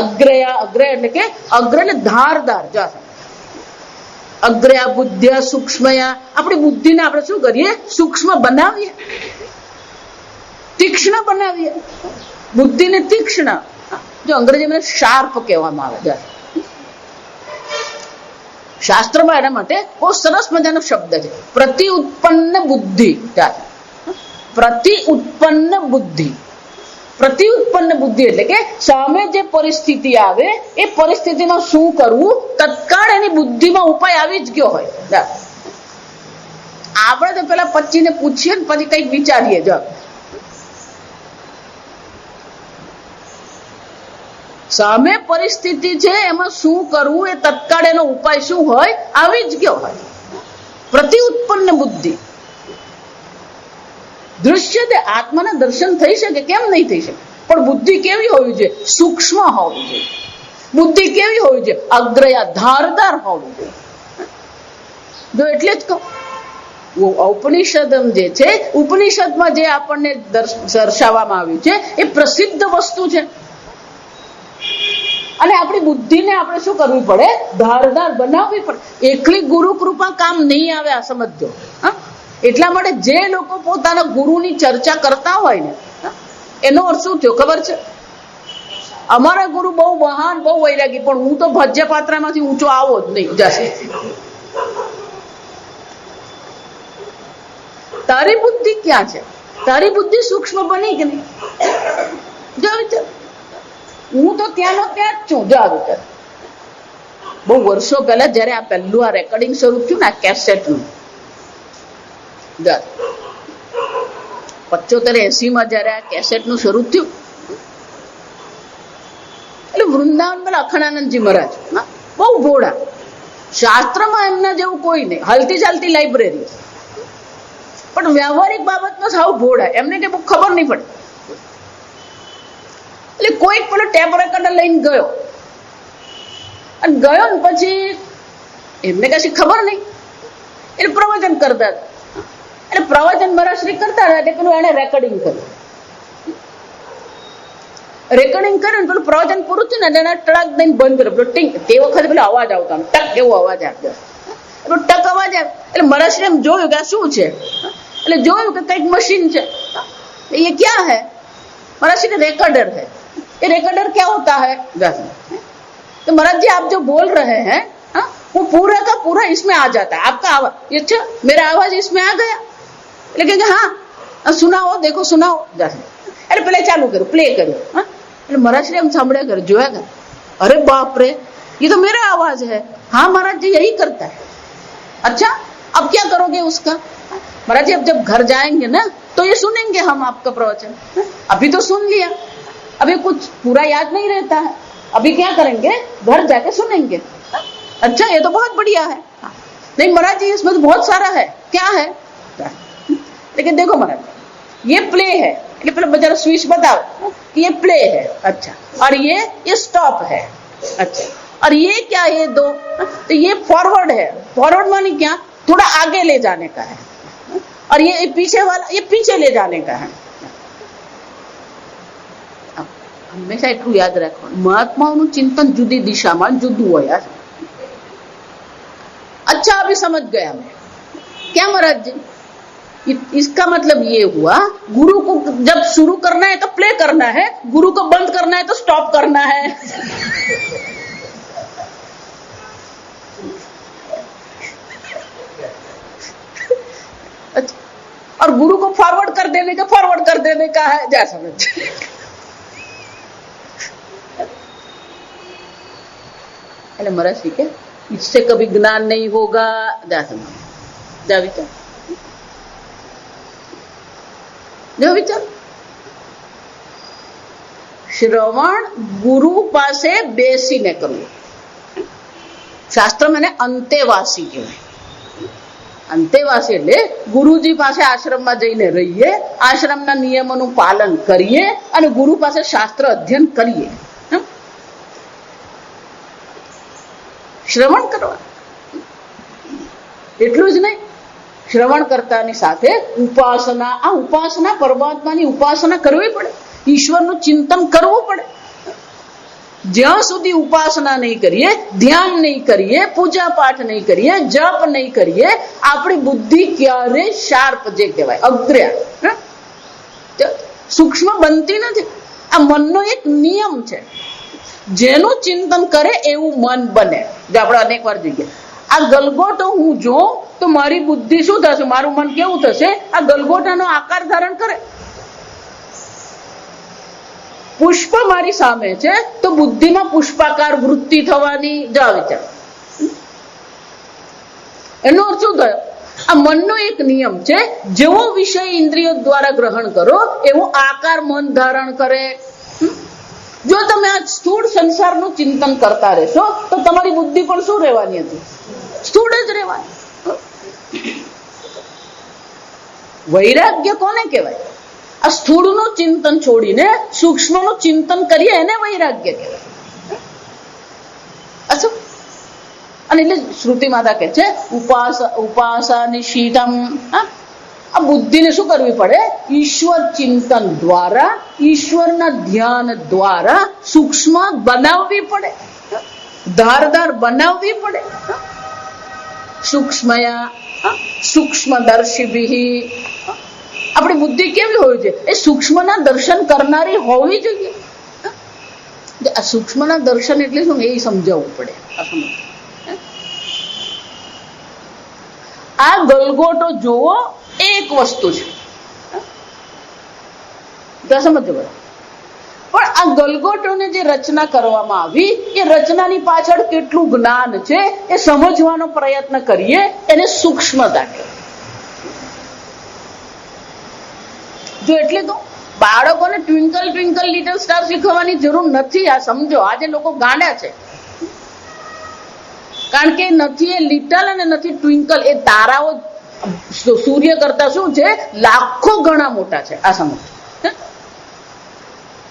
અગ્રયા, અગ્ર એટલે કે અગ્ર એટલે ધારદાર. અગ્રયા બુદ્ધ્યા સૂક્ષ્મયા. આપણી બુદ્ધિને આપણે શું કરીએ? સૂક્ષ્મ બનાવીએ, તીક્ષ્ણ બનાવીએ. બુદ્ધિને તીક્ષ્ણ, જો અંગ્રેજીમાં શાર્પ કહેવામાં આવે છે. શાસ્ત્રમાં એના માટે બહુ સરસ મજાનો શબ્દ છે, પ્રતિ ઉત્પન્ન બુદ્ધિ. પ્રતિ ઉત્પન્ન બુદ્ધિ. પ્રતિ ઉત્પન્ન બુદ્ધિ એટલે કે સામે જે પરિસ્થિતિ આવે એ પરિસ્થિતિમાં શું કરવું, તત્કાળ એની બુદ્ધિમાં ઉપાય આવી જ ગયો હોય. આપણે તો પેલા પચીને પૂછીએ ને પછી કઈક વિચારીએ. જો સામે પરિસ્થિતિ છે, એમાં શું કરવું એ તત્કાળ એનો ઉપાય શું હોય આવી જ ગયો હોય. પ્રતિ ઉત્પન્ન બુદ્ધિ. દૃશ્ય તે આત્માના દર્શન થઈ શકે, કેમ નહીં થઈ શકે? પણ બુદ્ધિ કેવી હોવી જોઈએ? સૂક્ષ્મ હોવી જોઈએ. બુદ્ધિ કેવી હોવી જોઈએ? અગ્રયા, ધારદાર હોવી જોઈએ. જો એટલે જ કહું, ઉપનિષદ જે છે, ઉપનિષદમાં જે આપણને દર્શાવવામાં આવ્યું છે એ પ્રસિદ્ધ વસ્તુ છે. અને આપણી બુદ્ધિને આપણે શું કરવી પડે? ધારદાર બનાવવી પડે. એકલી ગુરુ કૃપા કામ નહીં આવે, આ સમજો. એટલા માટે જે લોકો પોતાના ગુરુની ચર્ચા કરતા હોય ને, એનો અર્થ શું થયો ખબર છે? અમારા ગુરુ બહુ મહાન, બહુ વૈરાગી, પણ હું તો ભજ્ય પાત્રામાંથી ઊંચો આવો જ નહીં. જશે તારી બુદ્ધિ ક્યાં છે? તારી બુદ્ધિ સૂક્ષ્મ બની કે નહીં? જો વિચાર, હું તો ત્યાંનો ત્યાં જ છું. જો આવી રીતે બહુ વર્ષો પહેલા જયારે આ પહેલું આ રેકોર્ડિંગ શરૂ થયું ને આ કેસેટનું 75-80 જયારે આ કેસેટનું શરૂ થયું એટલે વૃંદાવન પેલા અખંડાનંદજી મહારાજ બહુ ભોળા, શાસ્ત્રમાં એમના જેવું કોઈ નહીં, હાલતી ચાલતી લાઇબ્રેરી, પણ વ્યવહારિક બાબતમાં સાવ ભોળા, એમને કઈ બહુ ખબર નહીં પડે. એટલે કોઈક પેલો ટેપ રેકોર્ડર લઈને ગયો અને ગયો ને પછી એમને કશી ખબર નહીં એટલે પ્રવચન કરતા હતા. એટલે પ્રવચન મારા શ્રી કરતા હતા એટલે પેલું એને રેકોર્ડિંગ કર્યું. રેકોર્ડિંગ કર્યું ને પેલું પ્રવચન પૂરું થયું ને એને ટળક દઈને બંધ કર્યો. પેલો ટીંગ, તે વખતે પેલો અવાજ આવતો ટક એવો અવાજ આવતો, એટલો ટક અવાજ આવે એટલે મારા શ્રી એમ જોયું કે આ શું છે, એટલે જોયું કે કઈક મશીન છે. ये क्या है? महाराज जी रिकॉर्डर है. ये रिकॉर्डर क्या होता है? तो महाराज जी आप जो बोल रहे हैं वो पूरा का पूरा इसमें आ जाता है, आपका आवाज. अच्छा, मेरा आवाज इसमें आ गया? लेकिन हाँ सुनाओ, देखो सुनाओ. अरे पहले चालू करो, प्ले करो. એટલે महाराज जी हम સાંભળ્યા કરે, જોયા કરે, अरे बाप रे ये तो मेरा आवाज है. हाँ महाराज जी यही करता है. अच्छा अब क्या करोगे उसका? महाराज जी अब जब घर जाएंगे ना तो ये सुनेंगे हम आपका प्रवचन. अभी तो सुन लिया, अभी कुछ पूरा याद नहीं रहता है, अभी क्या करेंगे, घर जाके सुनेंगे. अच्छा ये तो बहुत बढ़िया है. नहीं महाराज जी इसमें तो बहुत सारा है. क्या है? लेकिन देखो महाराज ये प्ले है, એટલે પેલો બજારો સ્વિચ બતાવો कि ये प्ले है. अच्छा, और ये स्टॉप है. अच्छा, और ये क्या, ये दो, तो ये फॉरवर्ड है. फॉरवर्ड माने क्या, थोड़ा आगे ले जाने का है. और ये पीछे वाला, ये पीछे ले जाने का है. હંમેશા એટલું યાદ રાખવાનું, મહાત્માઓનું ચિંતન જુદી દિશામાં જુદું હોય. अच्छा अभी समझ गया मैं. क्या महाराज जी? इसका मतलब ये हुआ, गुरु को जब शुरू करना है तो प्ले करना है, गुरु को बंद करना है तो स्टॉप करना है. अच्छा, और गुरु को फॉरवर्ड कर देने का है. जा समझ. એટલે महाराज ठीक है, इससे कभी ज्ञान नहीं होगा. जा समझ, जा विचार, जो विचार. શ્રવણ ગુરુ પાસે બેસીને કરવું. શાસ્ત્રમાં એને અંતેવાસી કહેવાય. અંતેવાસી એટલે ગુરુજી પાસે આશ્રમમાં જઈને રહીએ, આશ્રમના નિયમોનું પાલન કરીએ અને ગુરુ પાસે શાસ્ત્ર અધ્યયન કરીએ. શ્રવણ કરવા એટલું જ નહીં, શ્રવણ કરતાની સાથે ઉપાસના, આ ઉપાસના પરમાત્માની ઉપાસના કરવી પડે, ઈશ્વરનું ચિંતન કરવું પડે. જ્યાં સુધી ઉપાસના નહીં કરીએ, ધ્યાન નહીં કરીએ, પૂજા પાઠ નહીં કરીએ, જપ નહીં કરીએ, આપણી બુદ્ધિ ક્યારે શાર્પ, જે કહેવાય અગ્ર્યા, સૂક્ષ્મ બનતી નથી. આ મનનો એક નિયમ છે, જેનું ચિંતન કરે એવું મન બને. જો આપણે અનેક વાર જોઈએ, આ ગલગોટો હું જોઉં તો મારી બુદ્ધિ શું થશે, મારું મન કેવું થશે, આ ગલગોટાનો આકાર ધારણ કરે. પુષ્પ મારી સામે છે તો બુદ્ધિમાં પુષ્પાકાર વૃત્તિ થવાની. જા વિચાર, એનો અર્થ શું થયો? આ મનનો એક નિયમ છે, જેવો વિષય ઇન્દ્રિયો દ્વારા ગ્રહણ કરો એવો આકાર મન ધારણ કરે. જો તમે આ સ્થૂળ સંસારનું ચિંતન કરતા રહેશો તો તમારી બુદ્ધિ પણ શું રહેવાની હતી, સ્થૂળ જ રહેવાની. વૈરાગ્ય કોને કહેવાય? આ સ્થૂળનું ચિંતન છોડીને સૂક્ષ્મનું ચિંતન કરીએ એને વૈરાગ્ય કહેવાય. અચ્છા, અને એટલે શ્રુતિ માતા કહે છે ઉપાસની શીતમ. આ બુદ્ધિને શું કરવી પડે? ઈશ્વર ચિંતન દ્વારા, ઈશ્વરના ધ્યાન દ્વારા સૂક્ષ્મ બનાવવી પડે, ધારદાર બનાવવી પડે. સૂક્ષ્મયા સૂક્ષ્મદર્શિભિ. આપણી બુદ્ધિ કેવી હોવી જોઈએ? એ સૂક્ષ્મના દર્શન કરનારી હોવી જોઈએ. આ સૂક્ષ્મના દર્શન એટલે શું એ સમજાવવું પડે. આ ગલગોટો જોવો એક વસ્તુ છે, સમજો, પણ પણ આ ગલગોટોને જે રચના કરવામાં આવી એ રચનાની પાછળ કેટલું જ્ઞાન છે એ સમજવાનો પ્રયત્ન કરીએ, એને સૂક્ષ્મતા કહેવાય. જો એટલે તો બાળકોને ટ્વિંકલ ટ્વિંકલ લિટલ સ્ટાર શીખવવાની જરૂર નથી. આ સમજો, આજે લોકો ગાંડા છે કારણ કે નથી એ લિટલ અને નથી ટ્વિંકલ. એ તારાઓ સૂર્ય કરતા શું છે, લાખો ગણા મોટા છે. આ સમજ.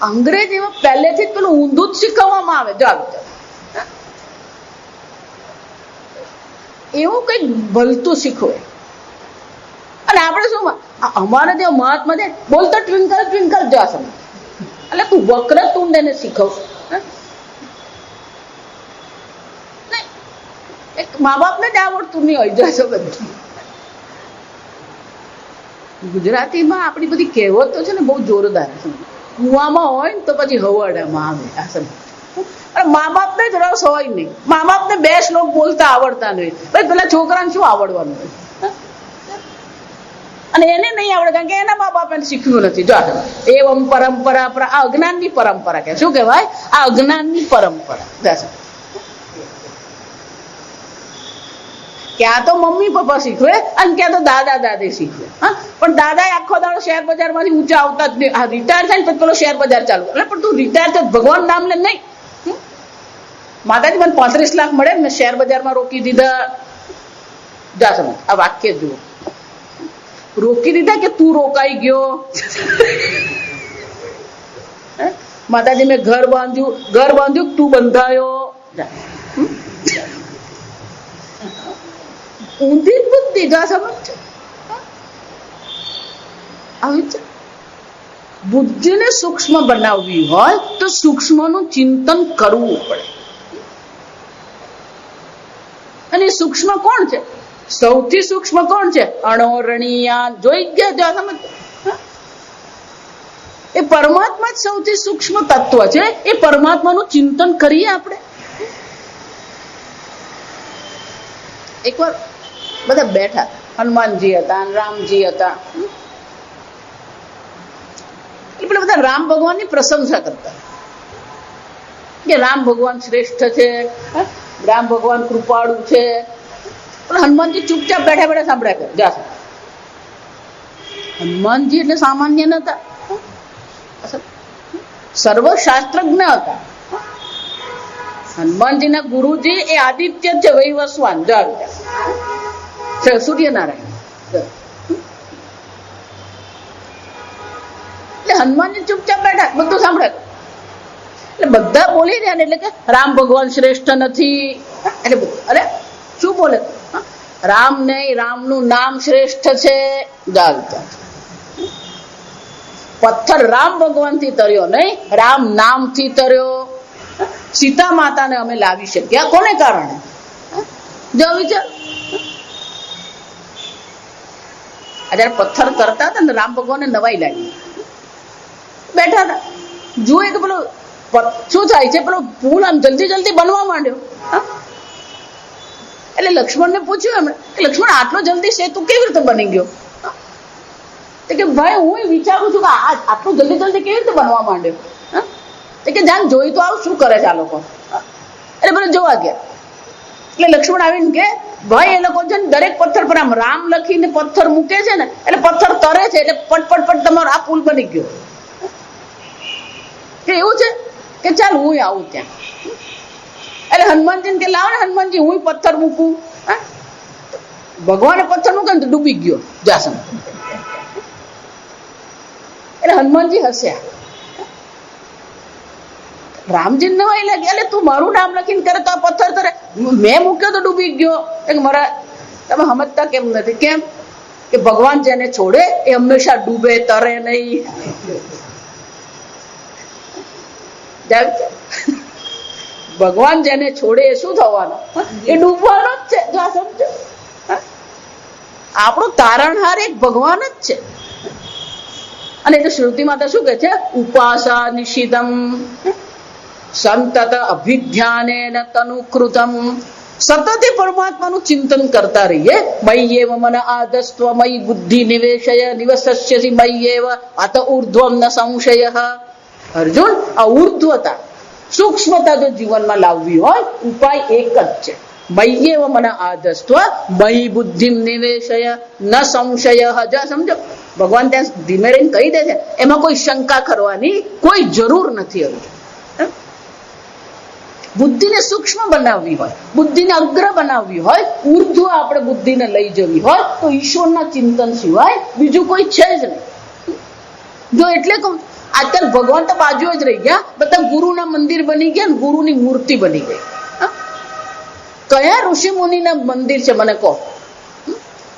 અંગ્રેજ એમાં પહેલેથી જ પેલું ઊંધું જ શીખવવામાં આવે. ચાલો એવું કઈક ભલતું શીખવે. અને આપણે શું અમારે ત્યાં મહાત્મા છે બોલતો ટ્વિંકલ ટ્વિંકલ જો આ સમજ. એટલે તું વક્રતુંડ એને શીખવ. એક મા બાપને જ આવડતું નહીં હોય. જો સમજ, ગુજરાતીમાં આપણી બધી કહેવતો છે ને બહુ જોરદાર છે. કુવામાં હોય ને તો પછી હવાડામાં આવે. આ સમજ. મા બાપને જ રસ હોય નહીં. મા બાપને 2 શ્લોક બોલતા આવડતા નહીં. ભાઈ પેલા છોકરાને શું આવડવાનું હોય? અને એને નહીં આવડે કારણ કે એના મા બાપ એને શીખ્યું નથી. જો એવમ પરંપરા, આ અજ્ઞાનની પરંપરા કે શું કહેવાય? આ અજ્ઞાનની પરંપરા. ક્યાં તો મમ્મી પપ્પા શીખવે અને ક્યાં તો દાદા દાદી શીખવે. હા, પણ દાદા આખો દાડો શેર બજાર માંથી ઊંચા આવતા જ નહીં. રિટાયર થાય ને પછી પેલો શેર બજાર ચાલુ. એટલે પણ તું રિટાયર થાય ભગવાન નામ લે નહીં. માતાજી મને 35 લાખ મળે ને શેર બજારમાં રોકી દીધા. જા સમજ, આ વાક્ય જુઓ. રોકી દીધા કે તું રોકાઈ ગયો? માતાજી મેં ઘર બાંધ્યું તું બંધાયો. ઊંધી બુદ્ધિ. જા સમજ. આવી છે. બુદ્ધિને સૂક્ષ્મ બનાવવી હોય તો સૂક્ષ્મનું ચિંતન કરવું પડે. અને સૂક્ષ્મ કોણ છે? સૌથી સૂક્ષ્મ કોણ છે? અણોરણીયા. જોઈ ગયા? સમજ. એ પરમાત્મા જ સૌથી સૂક્ષ્મ તત્વ છે. એ પરમાત્માનું ચિંતન કરીએ આપણે. એકવાર બધા બેઠા, હનુમાનજી હતા, રામજી હતા. એટલે બધા રામ ભગવાનની પ્રશંસા કરતા કે રામ ભગવાન શ્રેષ્ઠ છે, રામ ભગવાન કૃપાળુ છે. હનુમાનજી ચૂપચાપ બેઠા બેઠા સાંભળ્યા કરે. જા, હનુમાનજી એટલે સામાન્ય નતા, સર્વશાસ્ત્રજ્ઞ હતા. હનુમાનજીના ગુરુજી એ આદિત્ય છે, વૈવસ્વાન. સૂર્યનારાયણ. એટલે હનુમાનજી ચૂપચાપ બેઠા, બધું સાંભળે. એટલે બધા બોલી રહ્યા ને, એટલે કે રામ ભગવાન શ્રેષ્ઠ નથી. એટલે અરે શું બોલે? રામ નહીં, રામનું નામ શ્રેષ્ઠ છે. પથ્થર રામ ભગવાન થી તર્યો નહીં, રામ નામ થી તર્યો. સીતા માતાને અમે લાવી શક્યા કોને કારણે? જો વિચાર. જયારે પથ્થર કરતા હતા ને રામ ભગવાનને નવાઈ લાગી. બેઠા હતા, જુએ કે પેલો શું થાય છે, પેલો પુલ આમ જલ્દી જલ્દી બનવા માંડ્યો. એટલે લક્ષ્મણને પૂછ્યું એમણે કે લક્ષ્મણ આટલો જલ્દી સેતુ કેવી રીતે બની ગયો? કે ભાઈ હું વિચારું છું કે આટલું જલ્દી જલ્દી કેવી રીતે બનવા માંડ્યો? કે જાન જોઈ તો આવ શું કરે છે આ લોકો. એટલે બધા જોવા ગયા. એટલે લક્ષ્મણ આવીને કે ભાઈ એ લોકો છે ને દરેક પથ્થર પર આમ રામ લખીને પથ્થર મૂકે છે ને, એટલે પથ્થર તરે છે, એટલે પટ પટ તમારો આ પુલ બની ગયો. કે એવું છે કે ચાલ હું આવું ત્યાં. એટલે હનુમાનજી કે લાવો ને હનુમાનજી હું પથ્થર મૂકું. ભગવાને પથ્થર મૂકે ને તો ડૂબી ગયો. જાસમ. એટલે હનુમાનજી હસ્યા. રામજી નવાઈ લાગી. એટલે તું મારું નામ લખીને કરે તો આ પથ્થર તરે, મેં મૂક્યો તો ડૂબી ગયો. મારા તમે સમજતા કેમ નથી? કેમ કે ભગવાન જેને છોડે એ હંમેશા ડૂબે, તરે નહીં. ભગવાન જેને છોડે એ શું થવાનો? એ ડૂબવાનો જ છે. જો સમજો, આપણું તારણહાર એક ભગવાન જ છે. અને એટલે શ્રુતિ માતા શું કે છે? ઉપાસા નિષિધમ સંતત અભિધ્યાનેન તનુકૃતમ. સતત પરમાત્માનું ચિંતન કરતા રહીએ. મય્યેવ મન આદસ્ત્વ મયી બુદ્ધિ નિવેશય નિવસસ્યસી મય્યેવ અત ઉર્ધ્વમ ન સંશય. અર્જુન, આ ઉર્ધ્વતા સૂક્ષ્મતા જો જીવનમાં લાવવી હોય ઉપાય એક જ છે, મય્યેવ મન આધસ્ત્વ મયી બુદ્ધિમ નિવેશય ન સંશય. સમજો, ભગવાન ત્યાં ધીમે રહીને કહી દે છે, એમાં કોઈ શંકા કરવાની કોઈ જરૂર નથી. અર્જુન, બુદ્ધિને સૂક્ષ્મ બનાવવી હોય, બુદ્ધિને અગ્ર બનાવવી હોય, ઉર્ધ્વ આપણે બુદ્ધિને લઈ જવી હોય તો ઈશ્વરના ચિંતન સિવાય બીજું કોઈ છે જ નહીં. જો એટલે કહું, આજકાલ ભગવાન તો બાજુ જ રહી ગયા, બધા ગુરુના મંદિર બની ગયા, ગુરુની મૂર્તિ બની ગઈ. કયા ઋષિ મુનિના મંદિર છે મને કહો?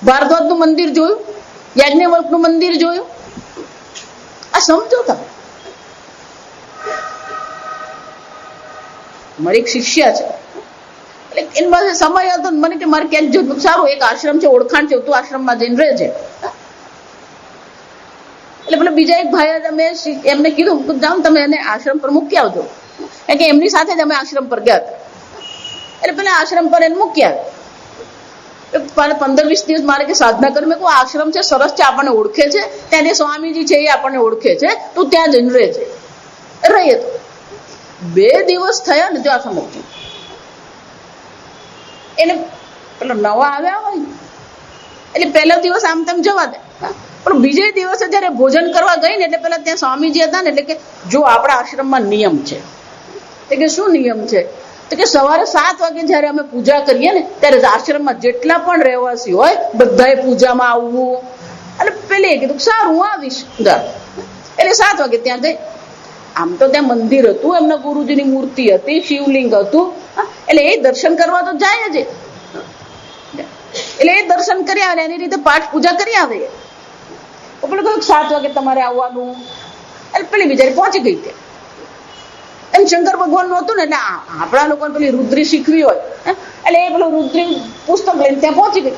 ભારદ્વાજનું મંદિર જોયું? યાજ્ઞવલ્કનું મંદિર જોયું? આ સમજો તમે. મારી એક શિષ્ય છે, એટલે એની પાસે સમય હતો, મને કે મારે ક્યાંક જોયું, સારું એક આશ્રમ છે, ઓળખાણ છે, તું આશ્રમમાં જઈને રહે છે. એટલે પેલા બીજા એક ભાઈ મેં એમને કીધું, જાઓ તમે એને આશ્રમ પર મૂકી આવજો, કે એમની સાથે જ અમે આશ્રમ પર ગયા હતા. એટલે પેલા આશ્રમ પર એને મૂકી આવે. 15-20 દિવસ મારે કે સાધના કરી, મેં કહું આશ્રમ છે, સરસ છે, આપણને ઓળખે છે, ત્યાં જે સ્વામીજી છે એ આપણને ઓળખે છે, તું ત્યાં જઈને રહે છે. રહીએ તો 2 દિવસ થયા ને, જો આ સમજો એને પેલો નવા આવ્યા હોય એટલે પહેલો દિવસ આમ તેમ જવા દે, પણ બીજે દિવસે જયારે ભોજન કરવા ગઈ ને એટલે પેલા ત્યાં સ્વામીજી હતા ને, એટલે કે જો આપણા આશ્રમમાં નિયમ છે. કે શું નિયમ છે? તો કે સવારે 7 વાગે જયારે અમે પૂજા કરીએ ને ત્યારે આશ્રમમાં જેટલા પણ રહેવાસી હોય બધાએ પૂજામાં આવવું. એટલે પેલી કીધું સારું હું આવીશ. એટલે 7 વાગે ત્યાં ગઈ. આમ તો ત્યાં મંદિર હતું, એમના ગુરુજીની મૂર્તિ હતી, શિવલિંગ હતું, એટલે એ દર્શન કરવા તો જાય જ. એટલે એ દર્શન કરી આવે, એની રીતે પાઠ પૂજા કરી આવે. પેલું કહ્યું 7 વાગે તમારે આવવાનું. એટલે પેલી બિચારી પહોંચી ગઈ ત્યાં. એમ શંકર ભગવાન નું હતું ને, એટલે આપણા લોકોને પેલી રુદ્રી શીખવી હોય એટલે એ પેલું રુદ્રી પુસ્તક લઈને ત્યાં પહોંચી ગઈ.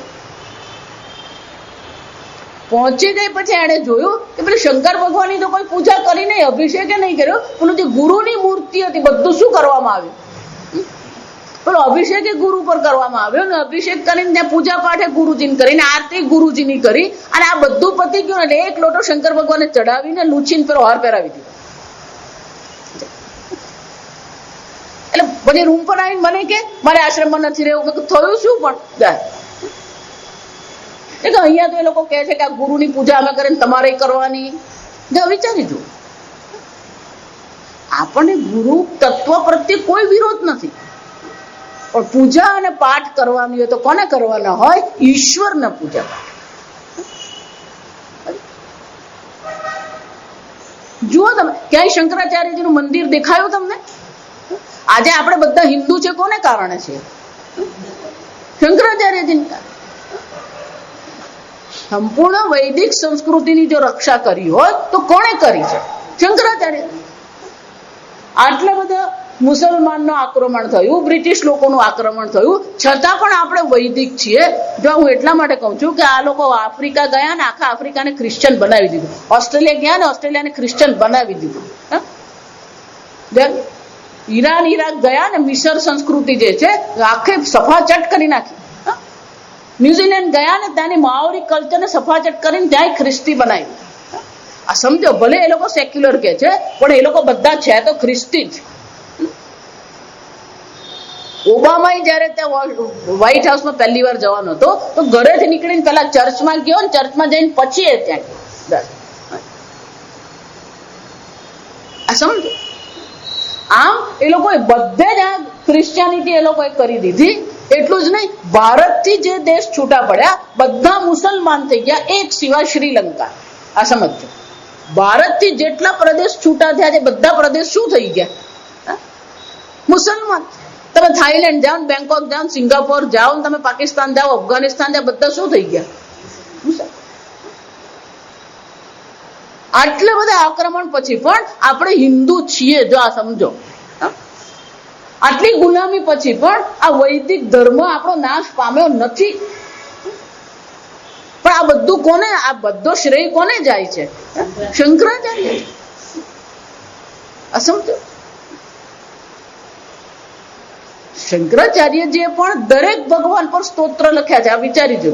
પહોંચી ગઈ પછી એને જોયું કે પેલું શંકર ભગવાનની તો કોઈ પૂજા કરી નહીં, અભિષેક નહીં કર્યો, પેલું જે ગુરુની મૂર્તિ હતી બધું શું કરવામાં આવ્યું? પેલો અભિષેક એ ગુરુ પર કરવામાં આવ્યો ને, અભિષેક કરીને ત્યાં પૂજા પાઠે ગુરુજીને કરીને આરતી ગુરુજીની કરી, અને આ બધું પતી ગયું એટલે એક લોટો શંકર ભગવાનને ચડાવીને લૂછીને પેલો હાર પહેરાવી દીધો. એટલે પછી રૂમ પર આવીને મને કે મારે આશ્રમમાં નથી રહેવું. થયું શું? પણ અહીંયા તો એ લોકો કહે છે કે આ ગુરુની પૂજા અમે કરીને તમારે કરવાની. વિચારી જુઓ, આપણને ગુરુ તત્વ પ્રત્યે કોઈ વિરોધ નથી, પણ પૂજા અને પાઠ કરવાની હોય તો કોને કરવાના હોય? ઈશ્વરના પૂજા પાઠ. જુઓ તમે, ક્યાંય શંકરાચાર્યજીનું મંદિર દેખાયું તમને? આજે આપણે બધા હિન્દુ છે કોને કારણે છે? શંકરાચાર્યજીને કારણે. સંપૂર્ણ વૈદિક સંસ્કૃતિની જો રક્ષા કરી હોય તો કોણે કરી છે? શંકરાચાર્ય. આટલા બધા મુસલમાનનું આક્રમણ થયું, બ્રિટિશ લોકોનું આક્રમણ થયું, છતાં પણ આપણે વૈદિક છીએ. જો હું એટલા માટે કહું છું કે આ લોકો આફ્રિકા ગયા ને આખા આફ્રિકાને ક્રિશ્ચન બનાવી દીધું, ઓસ્ટ્રેલિયા ગયા ને ઓસ્ટ્રેલિયાને ક્રિશ્ચન બનાવી દીધું, ઈરાન ઈરાક ગયા ને મિસર સંસ્કૃતિ જે છે આખે સફાચટ કરી નાખી, ન્યુઝીલેન્ડ ગયા ને ત્યાંની માઓરી કલ્ચરને સફાચટ કરીને ત્યાં ખ્રિસ્તી બનાવી. આ સમજો, ભલે એ લોકો સેક્યુલર કે છે પણ એ લોકો બધા છે તો ખ્રિસ્તી જ. ઓબામા જયારે ત્યાં વ્હાઈટ હાઉસમાં પહેલી વાર જવાનો હતો તો ઘરેથી નીકળીને પેલા ચર્ચમાં ગયો ને ચર્ચમાં જઈને પછી ત્યાં સમજો. આમ એ લોકોએ બધે જ આ ક્રિશ્ચિયાનિટી એ લોકોએ કરી દીધી. એટલું જ નહીં, ભારતથી જે દેશ છૂટા પડ્યા બધા મુસલમાન થઈ ગયા, એક સિવાય શ્રીલંકા. આ સમજો, ભારતથી જેટલા પ્રદેશ છૂટા થયા છે બધા પ્રદેશ શું થઈ ગયા? મુસલમાન. તમે થાઈલેન્ડ જાઓ, બેંકોક જાઓ, સિંગાપોર જાઓ, તમે પાકિસ્તાન જાઓ, અફઘાનિસ્તાન જાઓ, બધા શું થઈ ગયા? આટલા બધા આક્રમણ પછી પણ આપણે હિન્દુ છીએ. જો આ સમજો, આટલી ગુલામી પછી પણ આ વૈદિક ધર્મ આપણો નાશ પામ્યો નથી. પણ આ બધું કોને, આ બધો શ્રેય કોને જાય છે? શંકરાચાર્ય. આ સમજો, શંકરાચાર્યજીએ પણ દરેક ભગવાન પર સ્તોત્ર લખ્યા છે. આ વિચારી જો,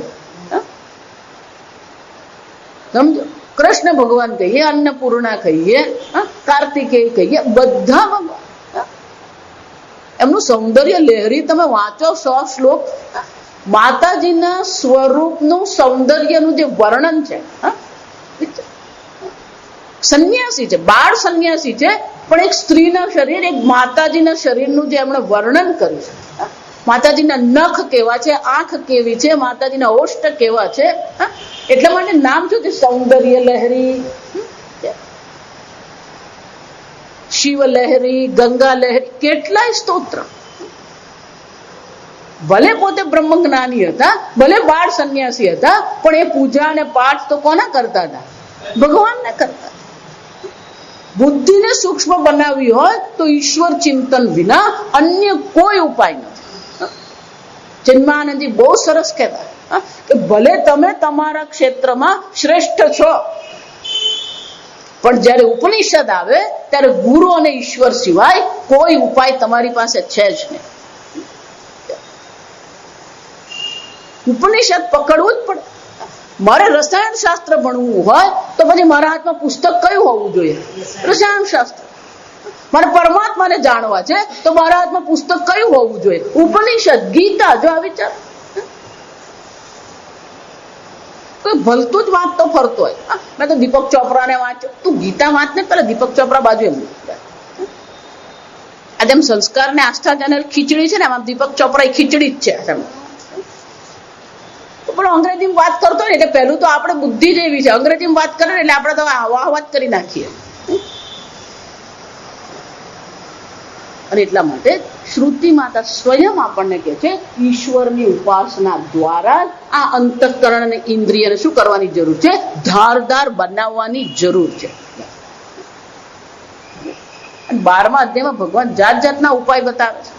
સમજો. કૃષ્ણ ભગવાન કહીએ, અન્નપૂર્ણા કહીએ, કાર્તિકેય કહીએ, બધા ભગવાન. એમનું સૌંદર્ય લહેરી તમે વાંચો 100 શ્લોક, માતાજીના સ્વરૂપનું સૌંદર્યનું જે વર્ણન છે. સંન્યાસી છે, બાળ સંન્યાસી છે, પણ એક સ્ત્રીના શરીર, એક માતાજીના શરીરનું જે એમણે વર્ણન કર્યું છે. માતાજીના નખ કેવા છે, આંખ કેવી છે, માતાજીના ઓષ્ટ કેવા છે. એટલા માટે નામ શું છે? સૌંદર્ય લહેરી, શિવ લહેરી, ગંગા લહેરી, કેટલાય સ્તોત્ર. ભલે પોતે બ્રહ્મ જ્ઞાની હતા, ભલે બાળ સંન્યાસી હતા, પણ એ પૂજા અને પાઠ તો કોના કરતા હતા? ભગવાનને કરતા. બુદ્ધિને સૂક્ષ્મ બનાવી હોય તો ઈશ્વર ચિંતન વિના અન્ય કોઈ ઉપાય નથી. જન્માનંદજી બહુ સરસ કહેતા કે ભલે તમે તમારા ક્ષેત્રમાં શ્રેષ્ઠ છો, પણ જયારે ઉપનિષદ આવે ત્યારે ગુરુ અને ઈશ્વર સિવાય કોઈ ઉપાય તમારી પાસે છે જ નહીં. ઉપનિષદ પકડવું જ પડે. મારે રસાયણ શાસ્ત્ર ભણવું હોય તો પછી મારા હાથમાં પુસ્તક કયું હોવું જોઈએ? રસાયણ શાસ્ત્ર. મારે પરમાત્માને જાણવા છે તો મારા હાથમાં પુસ્તક કયું હોવું જોઈએ? ઉપનિષદ, ગીતા. જો આ વિચાર, કોઈ ભલતું જ વાંચતો ફરતો હોય. મેં તો દીપક ચોપરાને વાંચ્યો. તું ગીતા વાંચ ને, પેલા દીપક ચોપરા બાજુ એમ. આજે એમ સંસ્કાર ને આસ્થા ચેનલ ખીચડી છે ને, એમાં દીપક ચોપરા એ ખીચડી જ છે. પણ અંગ્રેજીમાં વાત કરતો હોય એટલે પહેલું તો આપણે બુદ્ધિ જેવી છે, અંગ્રેજીમાં વાત કરે એટલે આપણે તો વાહ વાત કરી નાખીએ. અને એટલા માટે શ્રુતિ માતા સ્વયં આપણને કહે છે ઈશ્વરની ઉપાસના દ્વારા આ અંતઃકરણ અને ઇન્દ્રિયને શું કરવાની જરૂર છે? ધારદાર બનાવવાની જરૂર છે. 12મા અધ્યાયમાં ભગવાન જાત જાતના ઉપાય બતાવે છે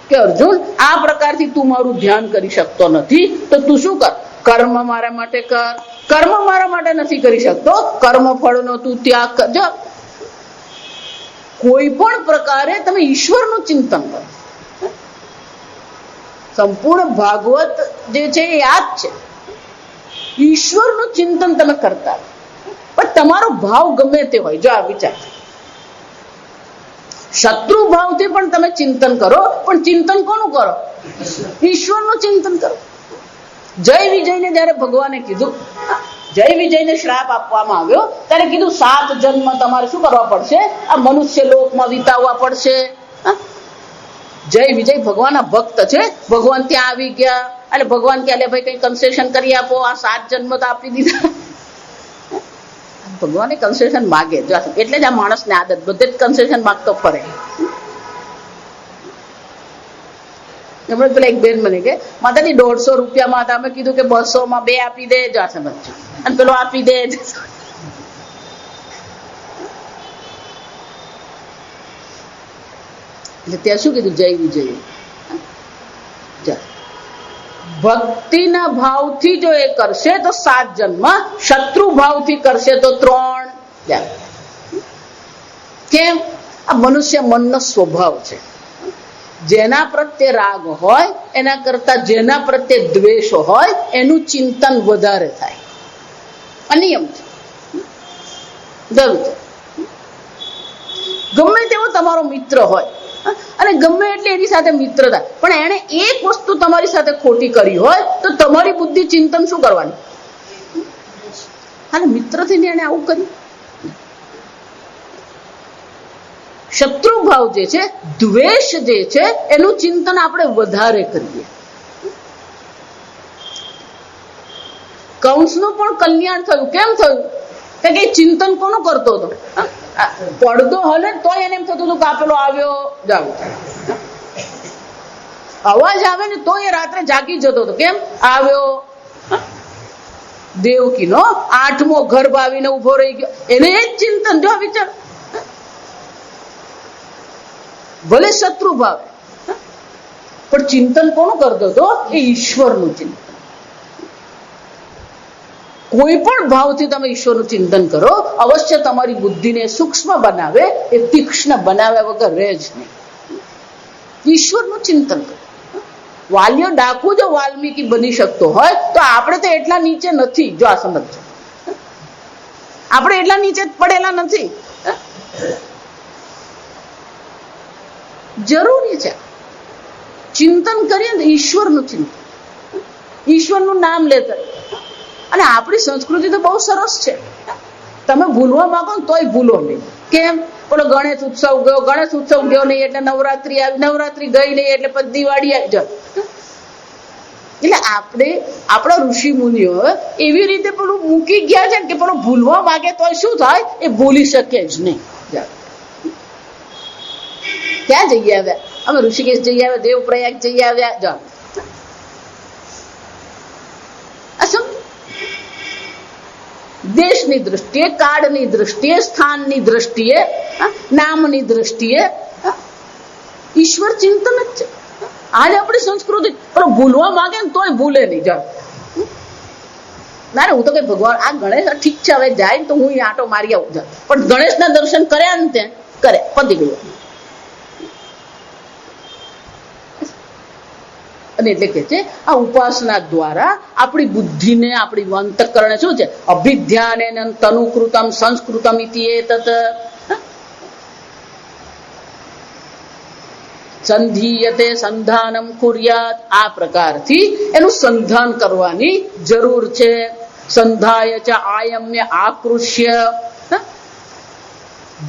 કે અર્જુન, આ પ્રકારથી તું મારું ધ્યાન કરી શકતો નથી તો તું શું કર? કર્મ મારા માટે કર. કર્મ મારા માટે નથી કરી શકતો, કર્મ ફળનો તું ત્યાગ કરજો. કોઈ પણ પ્રકારે તમે ઈશ્વરનું ચિંતન કરો. સંપૂર્ણ ભાગવત જે છે એ આ જ છે. ઈશ્વરનું ચિંતન તમે કરતા, પણ તમારો ભાવ ગમે તે હોય. જો આ વિચાર, શત્રુ ભાવથી પણ તમે ચિંતન કરો, પણ ચિંતન કોનું કરો? ઈશ્વરનું ચિંતન કરો. જય વિજયને જયારે ભગવાને કીધું, જય વિજયને શ્રાપ આપવામાં આવ્યો ત્યારે કીધું 7 જન્મ તમારે શું કરવા પડશે? આ મનુષ્ય લોકમાં વિતાવવા પડશે. જય વિજય ભગવાનના ભક્ત છે, ભગવાન ત્યાં આવી ગયા એટલે ભગવાન કે અલે ભાઈ કઈ કન્સેશન કરી આપો, આ 7 જન્મ તો આપી દીધા. ભગવાને કન્સેશન માગે, એટલે જ આ માણસને આદત બધે જ કન્સેશન માગતો ફરે. એમણે પેલા એક બેન મને કે માતાજી 150 રૂપિયામાં હતા, અમે કીધું કે 200 માં 2 આપી દે, જાશે બચ્ચો, અને પેલો આપી દે. એટલે ત્યાં શું કીધું? જય વિજય. ભક્તિના ભાવથી જો એ કરશે તો 7 જન્મ, શત્રુ ભાવથી કરશે તો 3. કેમ? આ મનુષ્ય મનનો સ્વભાવ છે. જેના પ્રત્યે રાગ હોય એના કરતા જેના પ્રત્યે દ્વેષ હોય એનું ચિંતન વધારે થાય. અનિયમ છે. ગમે તેવો તમારો મિત્ર હોય અને ગમે એટલે એની સાથે મિત્રતા, પણ એને એક વસ્તુ તમારી સાથે ખોટી કરી હોય તો તમારી બુદ્ધિ ચિંતન શું કરવાની? અને મિત્રથી એને આવું કર્યું. શત્રુ ભાવ જે છે, દ્વેષ જે છે, એનું ચિંતન આપણે વધારે કરીએ. કંસનું પણ કલ્યાણ થયું. કેમ થયું? કે ચિંતન કોનું કરતો હતો? પડદો હલે તો એને એમ થતું હતું કે આપેલો આવ્યો જાવ. અવાજ આવે ને તો એ રાત્રે જાગી જતો હતો. કેમ? આવ્યો. દેવકીનો 8મો ગર્ભ આવીને ઉભો રહી ગયો, એને એ જ ચિંતન. જો વિચાર, ભલે શત્રુ ભાવે પણ ચિંતન કોનું કરતો હતો? એ ઈશ્વરનું ચિંતન. કોઈ પણ ભાવથી તમે ઈશ્વરનું ચિંતન કરો, અવશ્ય તમારી બુદ્ધિને સૂક્ષ્મ બનાવે, એ તીક્ષ્ણ બનાવ્યા વગર રહે જ નહીં. ઈશ્વરનું ચિંતન કરો. વાલ્યો ડાકુ જો વાલ્મીકી બની શકતો હોય તો આપણે તો એટલા નીચે નથી. જો આ સમજો, આપણે એટલા નીચે પડેલા નથી. જરૂરી છે ચિંતન કરીએ ને ઈશ્વરનું ચિંતન, ઈશ્વરનું નામ લેતા. અને આપણી સંસ્કૃતિ તો બહુ સરસ છે. તમે ભૂલવા માંગો ને તોય ભૂલો નહીં. કેમ? પેલો ગણેશ ઉત્સવ ગયો નહીં એટલે નવરાત્રી આવી, નવરાત્રી ગઈ નહીં એટલે પછી દિવાળી આવી જાય. એટલે આપણે આપણા ઋષિ મુનિઓ એવી રીતે પેલું મૂકી ગયા છે કે પેલો ભૂલવા માંગે તો શું થાય, એ ભૂલી શકે જ નહીં. ક્યાં જઈ આવ્યા અમે? ઋષિકેશ જઈ આવ્યા, દેવપ્રયાગ જઈ આવ્યા. જાઓ દેશની દ્રષ્ટિએ, કાળની દ્રષ્ટિએ, સ્થાનની દ્રષ્ટિએ, નામની દ્રષ્ટિએ ઈશ્વર ચિંતન જ છે. આજે આપણી સંસ્કૃતિ પણ ભૂલવા માંગે ને તોય ભૂલે નહીં. જાઓ ના હું તો કઈ ભગવાન આ ગણેશ ઠીક છે હવે જાય તો હું આંટો મારી આવું. જાઉં પણ ગણેશના દર્શન કર્યા ને ત્યાં કરે પતી ગયું. અને એટલે કે છે આ ઉપાસના દ્વારા આપણી બુદ્ધિને, આપણી અંતઃકરણે શું છે, અભિધ્યાને તનુકૃતમ સંસ્કૃતમ ઇતિ એતત સંધીયતે સંધાનમ કુર્યાત. આ પ્રકારથી એનું સંધાન કરવાની જરૂર છે. સંધાય ચ આયમ્ય આકૃષ્ય,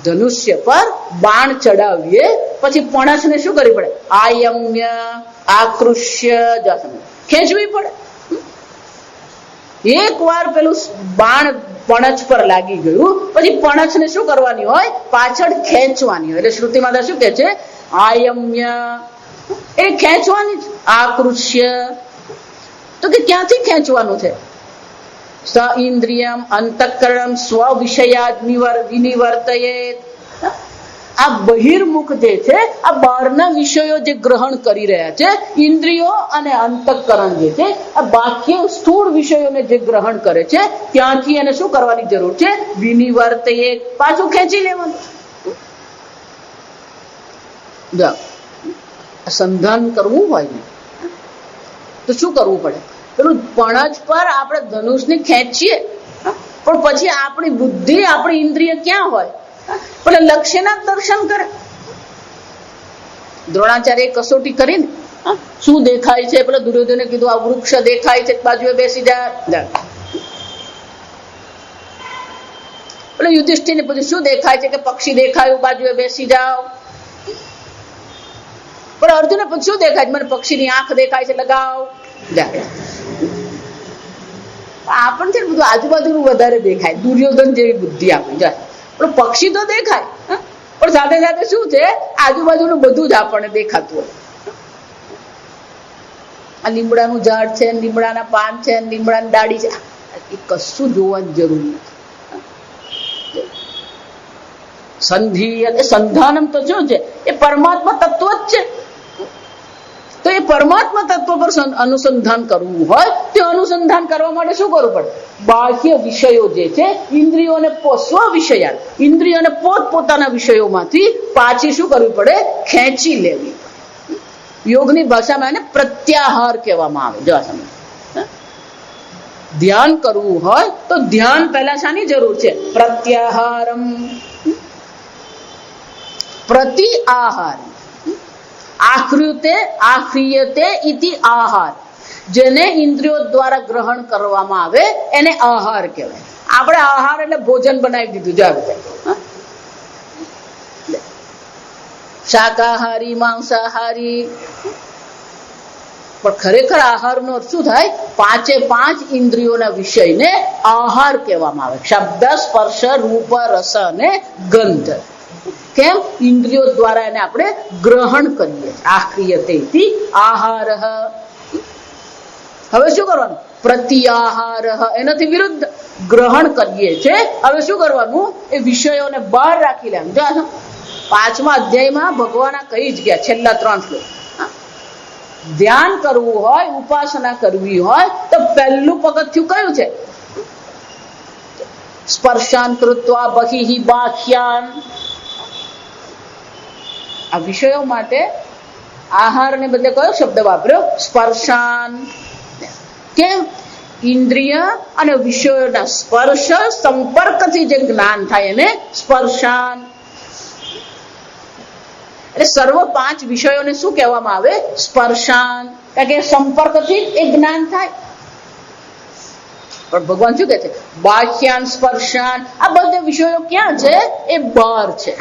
ધનુષ્ય પર બાણ ચડાવીએ પછી પણછને શું કરવી પડે? આયમ્ય આકૃષ્ય, ખેંચવી પડે. એક વાર પેલું બાણ પણછ પર લાગી ગયું પછી પણછને શું કરવાની હોય? પાછળ ખેંચવાની હોય. એટલે શ્રુતિ માતા શું કે છે? આયમ્ય એ ખેંચવાની જ. આકૃષ્ય તો કે ક્યાંથી ખેંચવાનું છે? સ ઇન્દ્રિયમ અંતઃકરણમ સ્વ વિષયાદ વિનિવર્તયેત. આ બહિર્મુખ જે છે, આ બહારના વિષયો જે ગ્રહણ કરી રહ્યા છે, ઇન્દ્રિયો અને અંતઃકરણ જે છે, આ બાહ્ય સ્થૂળ વિષયોને જે ગ્રહણ કરે છે, ત્યાંથી એને શું કરવાની જરૂર છે? વિનિવર્તયેત, પાછું ખેંચી લેવાનું. સંધાન કરવું હોય ને તો શું કરવું પડે? પેલું પણછ પર આપણે ધનુષને ખેંચીએ પણ પછી આપણી બુદ્ધિ, આપણી ઇન્દ્રિય ક્યાં હોય? પેલા લક્ષ્યના દર્શન કરે. દ્રોણાચાર્ય કસોટી કરીને શું દેખાય છે? પેલા દુર્યોધને કીધું આ વૃક્ષ દેખાય છે, બાજુએ બેસી જાય. પેલા યુધિષ્ઠિરને પૂછ્યું શું દેખાય છે? કે પક્ષી દેખાયું, બાજુએ બેસી જાઓ. પણ અર્જુને પૂછ્યું શું દેખાય? મને પક્ષીની આંખ દેખાય છે, લગાવ. આપણને છે ને બધું આજુબાજુનું વધારે દેખાય. દુર્યોધન જેવી બુદ્ધિ આપણી જાય. પણ પક્ષી તો દેખાય પણ સાથે સાથે શું છે? આજુબાજુનું બધું જ આપણને દેખાતું હોય. આ લીમડાનું ઝાડ છે, લીમડાના પાન છે, લીમડાની ડાળી છે, એ કશું જોવાની જરૂર નથી. સંધિ અને સંધાનમ તો શું છે? એ પરમાત્મા તત્વ જ છે. તો એ પરમાત્મા તત્વ પર અનુસંધાન કરવું હોય તો અનુસંધાન કરવા માટે શું કરવું પડે? બાહ્ય વિષયો જે છે, ઇન્દ્રિયોને સ્વ વિષયા, ઇન્દ્રિયોને પોતપોતાના વિષયોમાંથી પાછી શું કરવી પડે? ખેંચી લેવી. યોગની ભાષામાં એને પ્રત્યાહાર કહેવામાં આવે. જો સમજ, ધ્યાન કરવું હોય તો ધ્યાન પહેલા શાની જરૂર છે? પ્રત્યાહારમ. પ્રતિ આહાર, આખ્રિયતે ઇતિ આહાર. જેને ઇન્દ્રિયો દ્વારા ગ્રહણ કરવામાં આવે એને આહાર કહેવાય. આપણે આહાર એટલે ભોજન બનાવી દીધું. જાવ શાકાહારી, માંસાહારી. પણ ખરેખર આહારનો અર્થ શું થાય? પાંચે પાંચ ઇન્દ્રિયોના વિષયને આહાર કહેવામાં આવે. શબ્દ, સ્પર્શ, રૂપ, રસ અને ગંધ. કેમ? ઇન્દ્રિયો દ્વારા એને આપણે ગ્રહણ કરીએ. આખ્રિયતે આહાર. હવે શું કરવાનું? પ્રત્યાહાર. એનાથી વિરુદ્ધ ગ્રહણ કરીએ છે. હવે શું કરવાનું? એ વિષયોને બહાર રાખી લેવાનું. 5મા અધ્યાયમાં ભગવાન કહી જ ગયા છેલ્લા 3 શ્લોક. ધ્યાન કરવું હોય, ઉપાસના કરવી હોય તો પહેલું પગથિયું કયું છે? સ્પર્શાન કૃત્વા બહિઃ બાહ્યાન. આ વિષયો માટે આહાર ને બદલે કયો શબ્દ વાપર્યો? સ્પર્શાન. કેમ? ઇન્દ્રિય અને વિષયોના સ્પર્શ સંપર્કથી જે જ્ઞાન થાય એને સ્પર્શાન. એટલે સર્વ 5 વિષયોને શું કહેવામાં આવે? સ્પર્શાન. કારણ કે સંપર્કથી એ જ્ઞાન થાય. પણ ભગવાન શું કહે છે? બાહ્યાન સ્પર્શાન. આ બધા વિષયો ક્યાં છે? એ બહાર છે.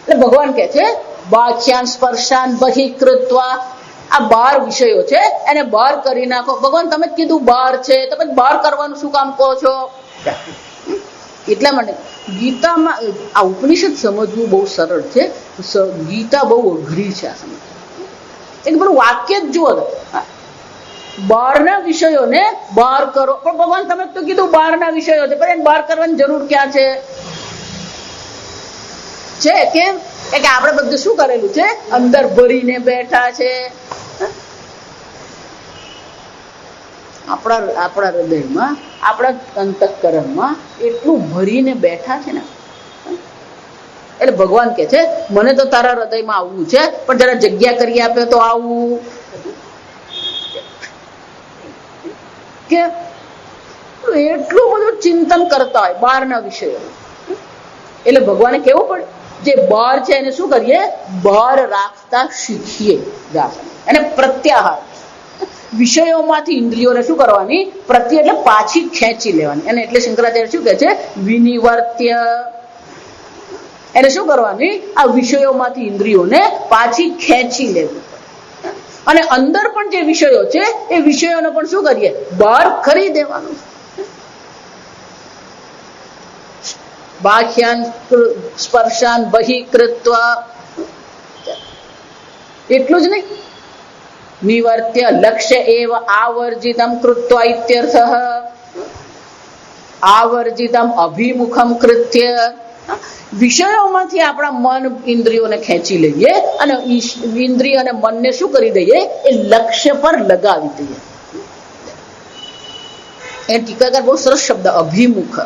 એટલે ભગવાન કહે છે બાહ્યાન સ્પર્શાન બહિકૃત્વા. આ 12 વિષયો છે એને બહાર કરી નાખો. ભગવાન તમે કીધું બહાર છે, તમે બહાર કરવાનું શું કામ કહો છો? એટલા માટે ગીતામાં આ ઉપનિષદ સમજવું બહુ સરળ છે, ગીતા બહુ અઘરી છે આ સમજ. એક બધું વાક્ય જ જુઓ, બહારના વિષયોને બહાર કરો. પણ ભગવાન તમે તો કીધું બહારના વિષયો છે, પણ એને બહાર કરવાની જરૂર ક્યાં છે? કેમ કે આપણે બધું શું કરેલું છે? અંદર ભરીને બેઠા છે. આપણા હૃદયમાં, આપણા અંતઃકરણમાં એટલું ભરીને બેઠા છે ને. એટલે ભગવાન કે છે મને તો તારા હૃદયમાં આવવું છે, પણ જરા જગ્યા કરી આપે તો આવું. કે એટલું બધું ચિંતન કરતા હોય બહારના વિષયો. એટલે ભગવાને કેવું પડે જે બહાર છે એને શું કરીએ? બહાર રાખતા શીખીએ. અને પ્રત્યાહાર, વિષયોમાંથી ઇન્દ્રિયોને શું કરવાની? પ્રત્યે એટલે પાછી ખેંચી લેવાની. અને એટલે શંકરાચાર્ય શું કહે છે? વિનિવર્ત્ય. એને શું કરવાની? આ વિષયોમાંથી ઇન્દ્રિયોને પાછી ખેંચી લેવી. અને અંદર પણ જે વિષયો છે એ વિષયોને પણ શું કરીએ? બહાર કરી દેવાનું. બાહ્યાન સ્પર્શાન બહિકૃત્વા. એટલું જ નહીં, નિવર્ત્ય લક્ષ્ય એવ આવર્જિતમ કૃત્વા ઇત્યર્થઃ. આવર્જિતમ અભિમુખમ કૃત્ય. વિષયોમાંથી આપણા મન ઇન્દ્રિયોને ખેંચી લઈએ અને ઇન્દ્રિય અને મનને શું કરી દઈએ? એ લક્ષ્ય પર લગાવી દઈએ. એ ટીકાકાર બહુ સરસ શબ્દ અભિમુખ.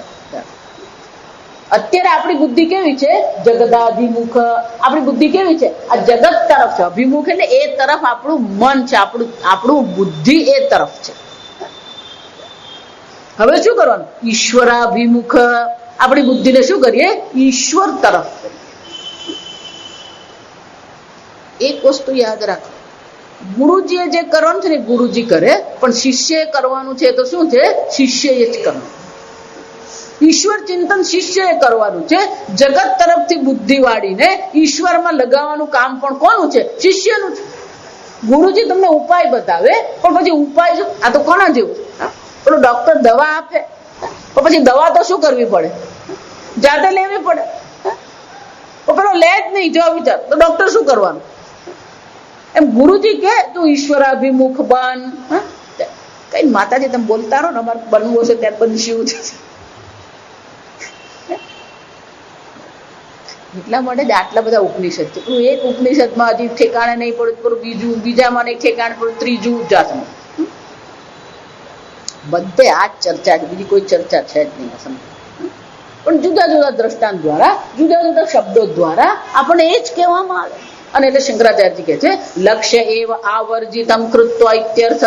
અત્યારે આપણી બુદ્ધિ કેવી છે? જગદાભિમુખ. આપણી બુદ્ધિ કેવી છે? આ જગત તરફ છે. અભિમુખ એટલે એ તરફ આપણું મન છે, આપણું બુદ્ધિ એ તરફ છે. હવે શું કરવાનું? ઈશ્વરાભિમુખ. આપણી બુદ્ધિને શું કરીએ? ઈશ્વર તરફ. એક વસ્તુ યાદ રાખો, ગુરુજીએ જે કરવાનું છે ને ગુરુજી કરે, પણ શિષ્યએ કરવાનું છે તો શું છે? શિષ્યએ જ કરવાનું. ઈશ્વર ચિંતન શિષ્યએ કરવાનું છે. જગત તરફથી બુદ્ધિ વાળીને ઈશ્વરમાં લગાવવાનું કામ પણ કોનું છે? શિષ્યનું છે. ગુરુજી તમને ઉપાય બતાવે, પણ પછી ઉપાય શું? આ તો કોના જેવું? પેલો ડોક્ટર દવા આપે, પણ પછી દવા તો શું કરવી પડે? જાતે લેવી પડે. પેલો લે જ નહીં, જો વિચાર તો ડોક્ટર શું કરવાનું? એમ ગુરુજી કે તું ઈશ્વરાભિમુખ બન. કઈ માતાજી તમે બોલતા રહો ને, અમારે બનવું હશે ત્યારે બનશું. એટલા માટે જ આટલા બધા ઉપનિષદ છે. એક ઉપનિષદમાં હજી ઠેકાણે નહીં પડ્યું, બીજું, બીજામાં નહીં ઠેકાણે પડ્યું, ત્રીજું જાતનું. બધે આ ચર્ચા છે, બીજી કોઈ ચર્ચા છે જ નહીં. પણ જુદા જુદા દ્રષ્ટાંત દ્વારા, જુદા જુદા શબ્દો દ્વારા આપણને એ જ કહેવામાં આવે. અને એટલે શંકરાચાર્યજી કહે છે લક્ષ્ય એવ આવર્જિતમ કૃત્વા ઇત્યર્થઃ.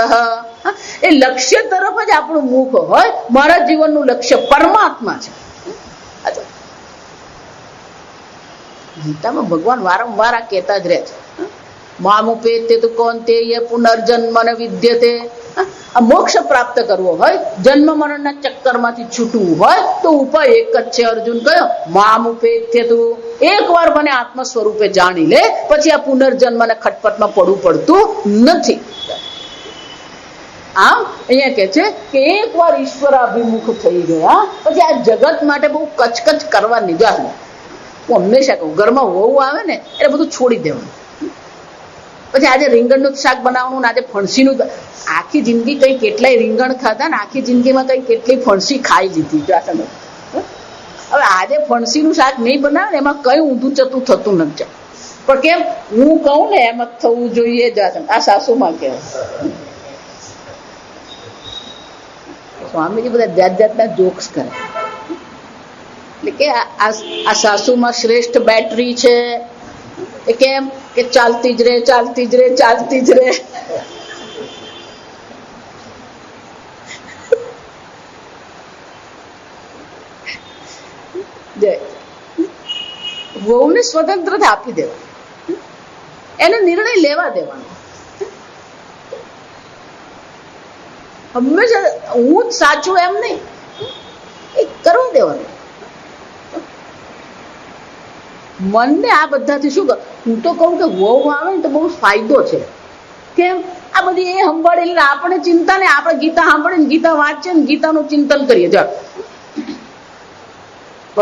એ લક્ષ્ય તરફ જ આપણું મુખ હોય. મારા જીવનનું લક્ષ્ય પરમાત્મા છે. ગીતામાં ભગવાન વારંવાર આ કહેતા જ રહે છે. મામુપેત્ય તુ કૌંતેય પુનર્જન્મ ન વિદ્યતે. આ મોક્ષ પ્રાપ્ત કરવો હોય, જન્મ મરણના ચક્કરમાંથી છૂટવું હોય તો ઉપાય એક જ છે. અર્જુન કયો? મામુપેત્ય તુ. એકવાર મને આત્મ સ્વરૂપે જાણી લે, પછી આ પુનર્જન્મ ને ખટપટમાં પડવું પડતું નથી. આમ અહીંયા કે છે કે એકવાર ઈશ્વરાભિમુખ થઈ ગયા પછી આ જગત માટે બહુ કચકચ કરવાની જરૂર નથી. હું હંમેશા કહું, ઘરમાં વહુ આવે ને એટલે બધું છોડી દેવાનું. પછી આજે રીંગણનું શાક બનાવવાનું ને આજે ફણસીનું. આખી જિંદગી કઈ કેટલાય રીંગણ ખાધા ને આખી જિંદગીમાં કઈ કેટલી ફણસી ખાઈ લીધી. હવે આજે ફણસીનું શાક નહીં બનાવે ને એમાં કઈ ઊંધું ચતું થતું નથી. પણ કેમ? હું કહું ને એમ જ થવું જોઈએ. આ સાસુમાં કહેવાય. સ્વામીજી બધા જાત જાતના જોક્સ કરે. એટલે કે આ સાસુમાં શ્રેષ્ઠ બેટરી છે. એ કેમ? કે ચાલતી જ રે, ચાલતી જ રે, ચાલતી જ રે. જય વહુને સ્વતંત્રતા આપી દેવા, એને નિર્ણય લેવા દેવાનો. હંમેશા હું જ સાચું એમ નહીં, એ કરવા દેવાનું. મનને આ બધાથી શું કર, હું તો કહું કે વહુ આવે ને તો બહુ ફાયદો છે. કેમ? આ બધી એ સંભાળેલી આપણે ચિંતા ને, આપણે ગીતા સાંભળીને ગીતા વાંચીએ ને ગીતાનું ચિંતન કરીએ. જો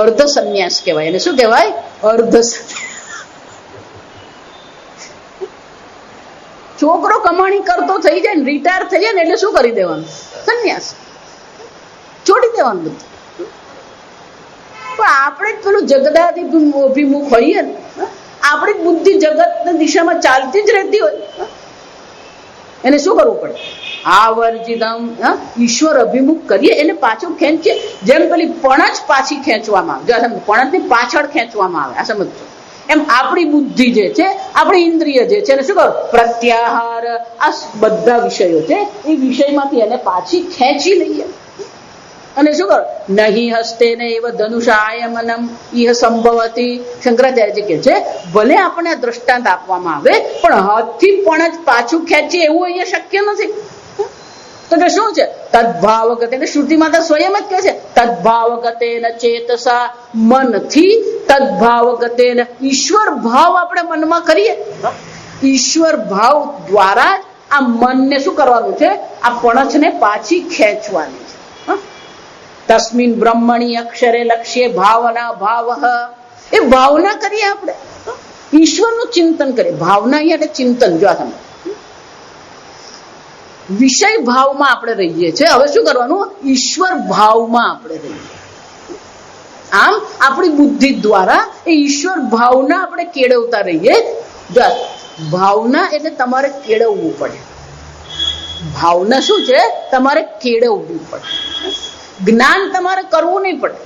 અર્ધ સંન્યાસ કહેવાય એને. શું કહેવાય? અર્ધ સંન્યાસ. છોકરો કમાણી કરતો થઈ જાય ને, રિટાયર થઈ જાય ને એટલે શું કરી દેવાનું? સંન્યાસ છોડી દેવાનું બધું. પણ આપણે જ પેલું જગદાથી અભિમુખ હોઈએ ને, આપણી બુદ્ધિ જગતની દિશામાં ચાલતી જ રહેતી હોય, એને શું કરવું પડે? આવર્જિતમ, ઈશ્વર અભિમુખ કરીએ, એને પાછું ખેંચીએ. જેમ પેલી પણજ પાછી ખેંચવામાં આવે, પણજની પાછળ ખેંચવામાં આવે, આ સમજો. એમ આપણી બુદ્ધિ જે છે, આપણી ઇન્દ્રિય જે છે, એને શું કરો? પ્રત્યાહાર. આ બધા વિષયો છે, એ વિષયમાંથી એને પાછી ખેંચી લઈએ અને શું કરો? નહીં હસ્તે ને એવ ધનુષાયમનમ ઇહ સંભવતી. શંકરાચાર્યજી કે છે ભલે આપણને આ દ્રષ્ટાંત આપવામાં આવે, પણ હાથથી પણ જ પાછું ખેંચીએ એવું અહીંયા શક્ય નથી. તો કે શું છે? તદ્ભાવગતે, શ્રુતિમાં તો સ્વયં જ કહે છે, તદ્ભાવગતે ચેતસા, મનથી તદ્ભાવગતે. ઈશ્વર ભાવ આપણે મનમાં કરીએ, ઈશ્વર ભાવ દ્વારા આ મનને શું કરવાનું છે? આ પણછને પાછી ખેંચવાની છે. તસ્મિન બ્રહ્મણી અક્ષરે લક્ષ્ય ભાવના ભાવ. એ ભાવના કરીએ આપણે, ઈશ્વરનું ચિંતન કરીએ. ભાવના અહીંયા ચિંતન. જો તમે વિષય ભાવમાં આપણે રહીએ છીએ, હવે શું કરવાનું? ઈશ્વર ભાવમાં આપણે રહીએ. આમ આપણી બુદ્ધિ દ્વારા એ ઈશ્વર ભાવના આપણે કેળવતા રહીએ. જો ભાવના એટલે તમારે કેળવવું પડે. ભાવના શું છે? તમારે કેળવવું પડે. જ્ઞાન તમારે કરવું નહીં પડે.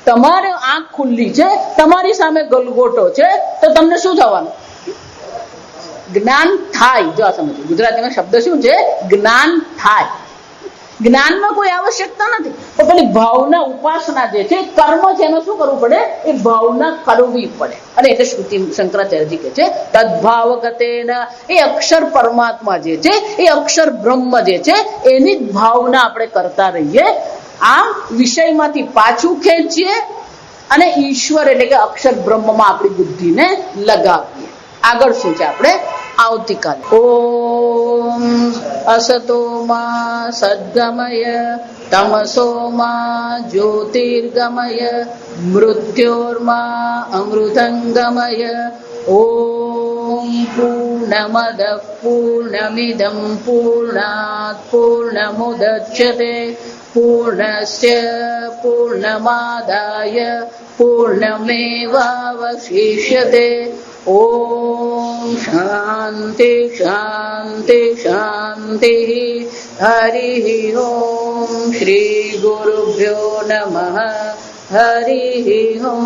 તમારે આંખ ખુલ્લી છે, તમારી સામે ગલગોટો છે, તો તમને શું થવાનું? જ્ઞાન થાય. જો આ સમજો, ગુજરાતીમાં શબ્દ શું છે? જ્ઞાન થાય. જ્ઞાનમાં કોઈ આવશ્યકતા નથી, પણ પેલી ભાવના, ઉપાસના જે છે, કર્મ છે, એમાં શું કરવું પડે? એ ભાવના કરવી પડે. અને એટલે શ્રુતિ શંકરાચાર્યજી કે છે તદ્ભાવગતેન, એ અક્ષર પરમાત્મા જે છે, એ અક્ષર બ્રહ્મ જે છે, એની જ ભાવના આપણે કરતા રહીએ. આમ વિષયમાંથી પાછું ખેંચીએ અને ઈશ્વર એટલે કે અક્ષર બ્રહ્મમાં આપણી બુદ્ધિને લગાવીએ. આગળ શું છે? આપણે આવતીકાલે. ઓમ અસતો માં સદ્ગમય તમસો માં જ્યોતિર્ગમય મૃત્યોર્મા અમૃતંગમય. ઓમ પૂર્ણમદ પૂર્ણમિદં પૂર્ણાત પૂર્ણમુદચ્યતે પૂર્ણસ્ય પૂર્ણમાદાય પૂર્ણમેવાવશિષ્યતે. ઓમ શાંતિ શાંતિ શાંતિ. હરિ ઓમ. શ્રી ગુરુભ્યો નમઃ. હરિ ઓમ.